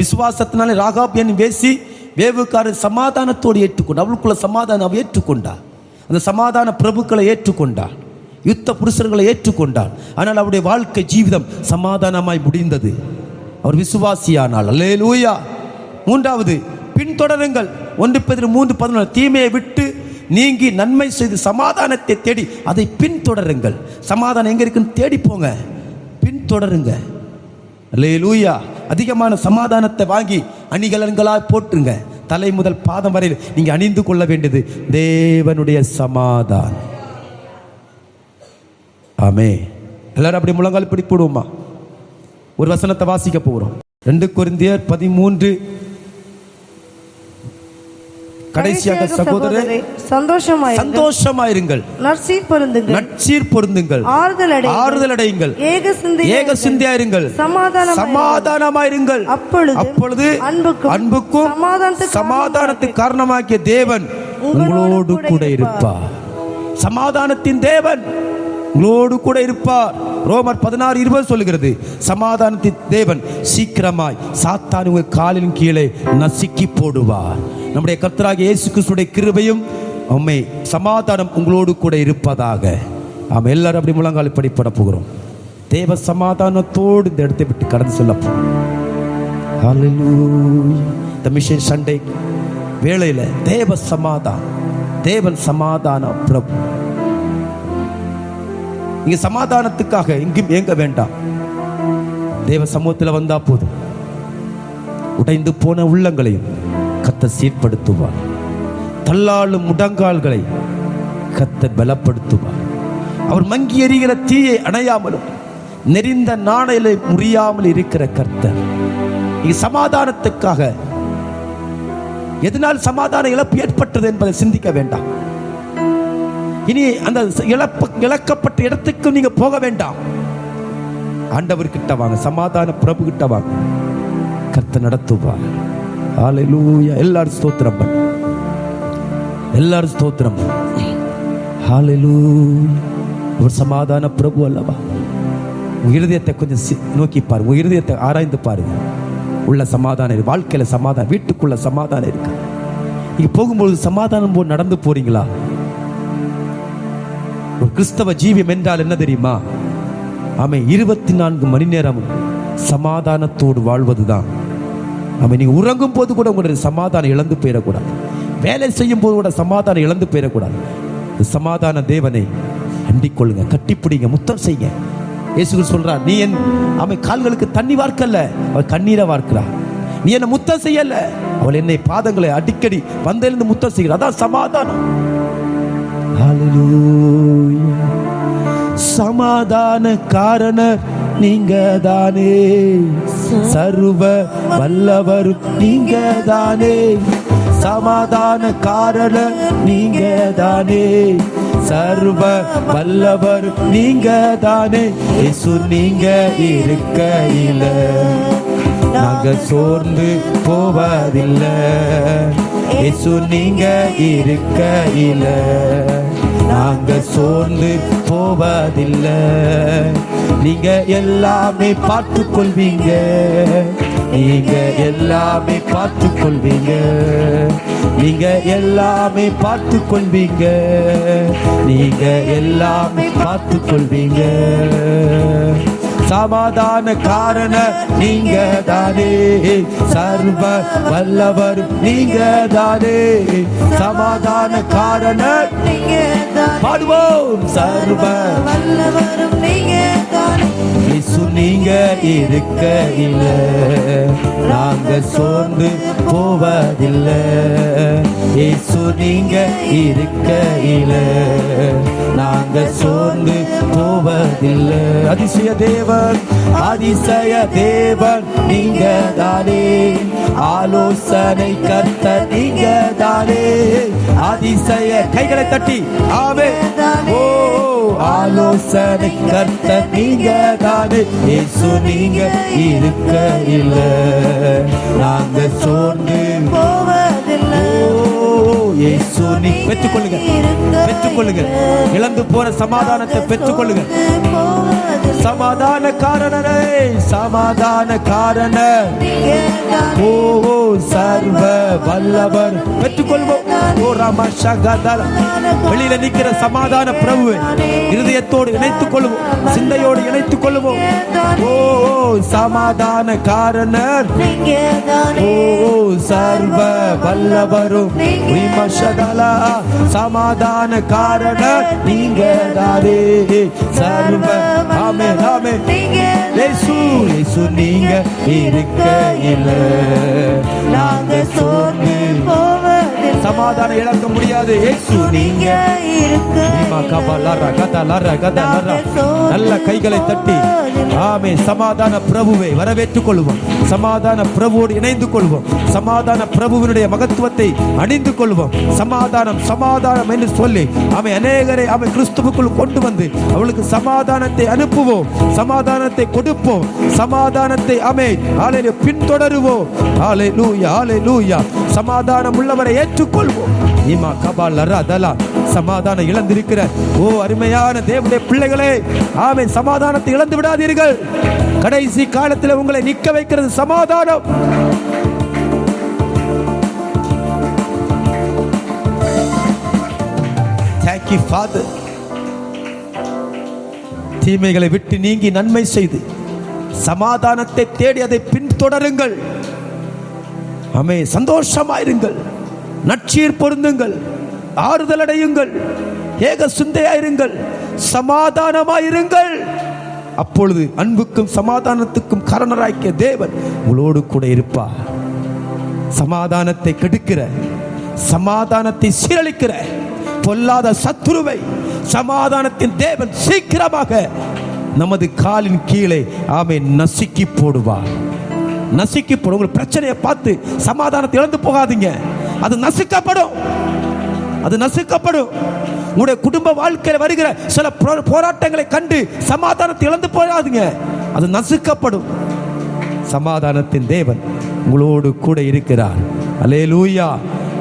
விசுவாசத்தினாலே ராகாப் என்னும் வேசி வேவுக்காரர் சமாதானத்தோடு ஏற்றுக்கொண்டார். அவளுக்குள்ள சமாதானம் அவள் ஏற்றுக்கொண்டார். அந்த சமாதான பிரபுக்களை ஏற்றுக்கொண்டார். யுத்த புருஷர்களை ஏற்றுக்கொண்டார். ஆனால் அவருடைய வாழ்க்கை ஜீவிதம் சமாதானமாய் முடிந்தது. அவர் விசுவாசியானார். அல்லேலூயா. மூன்றாவது, பின்தொடருங்கள். 1 பேதுரு 3:14, தீமையை விட்டு நீங்கி நன்மை செய்து சமாதானத்தை தேடி அதை பின்தொடருங்கள். சமாதானம் எங்க இருக்குன்னு தேடி போங்க, பின்தொடருங்க. அல்லேலூயா. அதிகமான சமாதானத்தை வாங்கி அணிகலன்களாய் போட்டுருங்க. தலை முதல் பாதம் வரையில் நீங்க அணிந்து கொள்ள வேண்டியது தேவனுடைய சமாதானம். ஆமே. எல்லாரும் அப்படி முழங்கால் பிடி போடுவோமா? ஒரு வசனத்தை வாசிக்க போகிறோம். 2 கொரிந்தியர் 13. கடைசியாக சகோதரரே, சந்தோஷமாயிருங்கள், நற்சீர் பொருந்துங்கள், ஆறுதல் அடையுங்கள், ஏக சிந்தையாயிருங்கள், சமாதானமாயிருங்கள். அப்பொழுது அன்புக்கும் சமாதானத்துக்கு காரணமாக்கிய தேவன் உங்களோடு கூட இருப்பார். சமாதானத்தின் தேவன் உங்களோடு கூட இருப்பார். ரோமர் 16:20 சொல்லுகிறது, சமாதானத்தின் தேவன் சீக்கிரமாய் சாத்தான் உங்கள் காலின் கீழே நசுக்கி போடுவார். நம்முடைய கர்த்தராகிய இயேசு கிறிஸ்துவின் கிருபையும் உம்மை சமாதானம் உங்களோடு கூட இருப்பதாக. நாம் எல்லாரும் அப்படி முழங்கால் படிப்பட போகிறோம். தேவ சமாதானத்தோடு இந்த இடத்தை விட்டு கடந்து செல்ல போகிறோம். ஹல்லேலூயா. இந்த மிஷன் சண்டே வேளையில தேவ சமாதானம், தேவன் சமாதான பிரபு. நீங்க சமாதானத்துக்காக எங்கும் ஏங்க வேண்டாம். தேவ சமூகத்தில் வந்தா போதும். உடைந்து போன உள்ளங்களையும் கர்த்தர் சீர்படுத்துவார். தள்ளாளும் முடங்கால்களை கர்த்தர் பலப்படுத்துவார். அவர் மங்கி எரிகிற தீயை அணையாமலும் நெறிந்த நாணலை முறியாமல் இருக்கிற கர்த்தர். நீங்க சமாதானத்துக்காக எதனால் சமாதான இழப்பு ஏற்பட்டது என்பதை சிந்திக்க வேண்டாம். இனி அந்த இழக்கப்பட்ட இடத்துக்கு நீங்க போக வேண்டாம். ஆண்டவர் கிட்ட வாங்க, சமாதான பிரபு கிட்ட வாங்க, கர்த்தர் நடத்துவார். ஹல்லேலூயா. எல்லாரும் ஸ்தோத்திரம் பண்ணு, எல்லாரும் ஸ்தோத்திரம் பண்ணு. ஹல்லேலூயா. ஒரு சமாதான பிரபு அல்லவா? உங்க இருதயத்தை கொஞ்சம் நோக்கி பாருங்க, உங்க இருதயத்தை ஆராய்ந்து பாருங்க. உள்ள சமாதானம் இருக்கு, வாழ்க்கையில சமாதானம், வீட்டுக்குள்ள சமாதானம் இருக்கு. நீங்க போகும்போது சமாதானம் போல் நடந்து போறீங்களா? ஒரு கிறிஸ்தவ ஜீவியம் என்றால் என்ன தெரியுமா? ஆமென். 24 மணி நேரமும் சமாதானத்தோடு வாழ்வதுதான். ஆமென். நீங்க உறங்கும் போது கூட உங்களுடைய சமாதானம் இழந்து போயிடக்கூடாது. வேலை செய்யும் போது கூட சமாதானம் இழந்து போயிடக்கூடாது. சமாதான தேவனை அண்டிக் கொள்ளுங்க, கட்டிப்பிடிங்க, முத்தம் செய்யுங்க. இயேசு சொல்றார், நீ என் அவன் கால்களுக்கு தண்ணி வார்க்கல்ல, அவள் கண்ணீரை வார்க்கிறா. நீ என்ன முத்தம் செய்யல, அவள் என்னை பாதங்களை அடிக்கடி வந்திருந்து முத்தம் செய்கிறார். அதான் சமாதானம். ஹல்லேலூயா. சமாதான காரணர் நீங்க தானே, சர்வ வல்லவரும் நீங்க தானே. சமாதான காரணர் நீங்க தானே, சர்வ வல்லவர் நீங்க தானே. இயேசு நீங்க இருக்கையில நாங்க சோர்ந்து போவதில்லை. இயேசு நீங்க இருக்கையில நாங்க சோர்ந்து போவதில்லை. நீங்க எல்லாமே பார்த்து கொள்வீங்க, நீங்க எல்லாமே பார்த்து கொள்வீங்க, நீங்க எல்லாமே பார்த்து கொள்வீங்க, நீங்க எல்லாமே பார்த்து கொள்வீங்க. சமாதான காரண நீங்க தானே, சர்வ வல்லவர் நீங்க தானே. சமாதான காரண பாடுவோம், சர்வ வல்லவரும் நீங்க தானே. இயேசு நீங்க இருக்கையில நாங்க சோர்ந்து போவதில்லை. இயேசு நீங்க இருக்கையில நாங்க சோர்ந்து போவதில்லை. அதிசய தேவன், அதிசய தேவன் நீங்க தானே. ஆலோசனை கர்த்தர் நீங்க தானே. அதிசய கைகளை தட்டி ஆமென். ஓ ஆலோசனை கர்த்தர் நீங்க தானே. இயேசு நீங்க இருக்கையில நாங்க சோர்ந்து போவதில்லை. இயேசு நீ பெற்றுக்கொள்ளுங்க, பெற்றுக்கொள்ளுங்க. இழந்து போன சமாதானத்தை பெற்றுக்கொள்ளுங்க. சமாதான காரணரே சமாதான காரணர், ஓ சர்வ வல்லவர். பெற்றுக்கொள்வோம். ஓ ரமஷகதல. வெளியில நிக்கிற சமாதான பிரபுவை இருதயத்தோடு இணைத்துக் கொள்வோம், சிந்தையோடு இணைத்துக் கொள்வோம். ஓ சமாதான காரணர், ஓ சர்வ வல்லவரும், சமாதான காரணர் நீங்க தானே. சர்வ ஆமே ஆமே. இயேசு இயேசு நீங்க இருக்கையில நாங்க சோர்ந்து போவதில்லை. சமாதானம் இழக்க முடியாது. இயேசு நீங்க நல்ல கைகளை தட்டி ஆமே சமாதான பிரபுவை வரவேற்றுக் கொள்வோம். சமாதான பிரபுவோடு இணைந்து கொள்வோம். சமாதான பிரபுவினுடைய மகத்துவத்தை அணிந்து கொள்வோம். சமாதானம் சமாதானம் என்று சொல்லி ஆமே அநேகரை ஆமே கிறிஸ்துவுக்குள் கொண்டு வந்து அவளுக்கு சமாதானத்தை அனுப்புவோம், சமாதானத்தை கொடுப்போம், சமாதானத்தை ஆமே ஹல்லேலூயா பின்தொடருவோம். ஹல்லேலூயா ஹல்லேலூயா. சமாதானம் உள்ளவரை ஏற்றுக்கொள்வோம். இமா கபால் லரதலா. சமாதானம் இழந்திருக்கிற ஓ அருமையான தேவனுடைய பிள்ளைகளே, ஆமே சமாதானத்தை இழந்து விடாதீர்கள். கடைசி காலத்தில் உங்களை நிற்க வைக்கிறது சமாதானம். Thank you Father. தீமைகளை விட்டு நீங்கி நன்மை செய்து சமாதானத்தை தேடி அதை பின்தொடருங்கள். ஆமே சந்தோஷமாயிருங்கள், நற்சீர் பொருந்துங்கள், ஆறுதல் அடையுங்கள், ஏக சிந்தையாயிருங்கள், சமாதானமாயிருங்கள். அப்பொழுது அன்புக்கும் சமாதானத்துக்கும் காரணராகிய தேவன் உங்களோடு கூட இருப்பார். சமாதானத்தை கெடுக்கிற, சமாதானத்தை சீரழிக்கிற பொல்லாத சத்துருவை சமாதானத்தின் தேவன் சீக்கிரமாக நமது காலின் கீழே ஆமே நசுக்கி போடுவார். நசுக்கி போடும். உங்கள் பிரச்சனையை பார்த்து சமாதானத்தை இழந்து போகாதீங்க. அது நசுக்கப்படும், அது நசுக்கப்படும். உங்களுடைய குடும்ப வாழ்க்கையில் வருகிற சில போராட்டங்களை கண்டு சமாதானத்தை இழந்து போகாதீங்க. அது நசுக்கப்படும். சமாதானத்தின் தேவன் உங்களோடு கூட இருக்கிறார். அல்லேலூயா.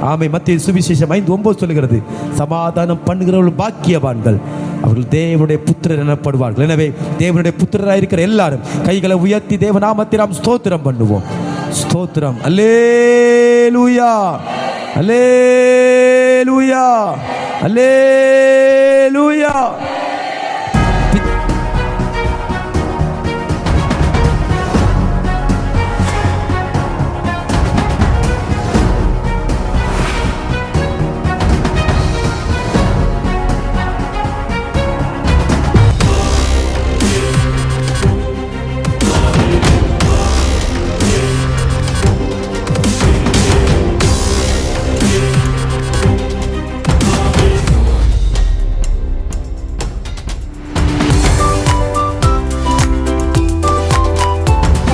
ஆமை. மத்திய சுவிசேஷம் 5:9 சொல்லுகிறது, சமாதானம் பண்ணுகிறவர்கள் பாக்கியவான்கள், அவர்கள் தேவனுடைய புத்திரர் எனப்படுவார்கள். எனவே தேவனுடைய புத்திரராக இருக்கிற எல்லாரும் கைகளை உயர்த்தி தேவ நாமத்தை நாம் ஸ்தோத்திரம் பண்ணுவோம். ஸ்தோத்திரம். அல்லேலூயா அல்லேலூயா அல்லேலூயா.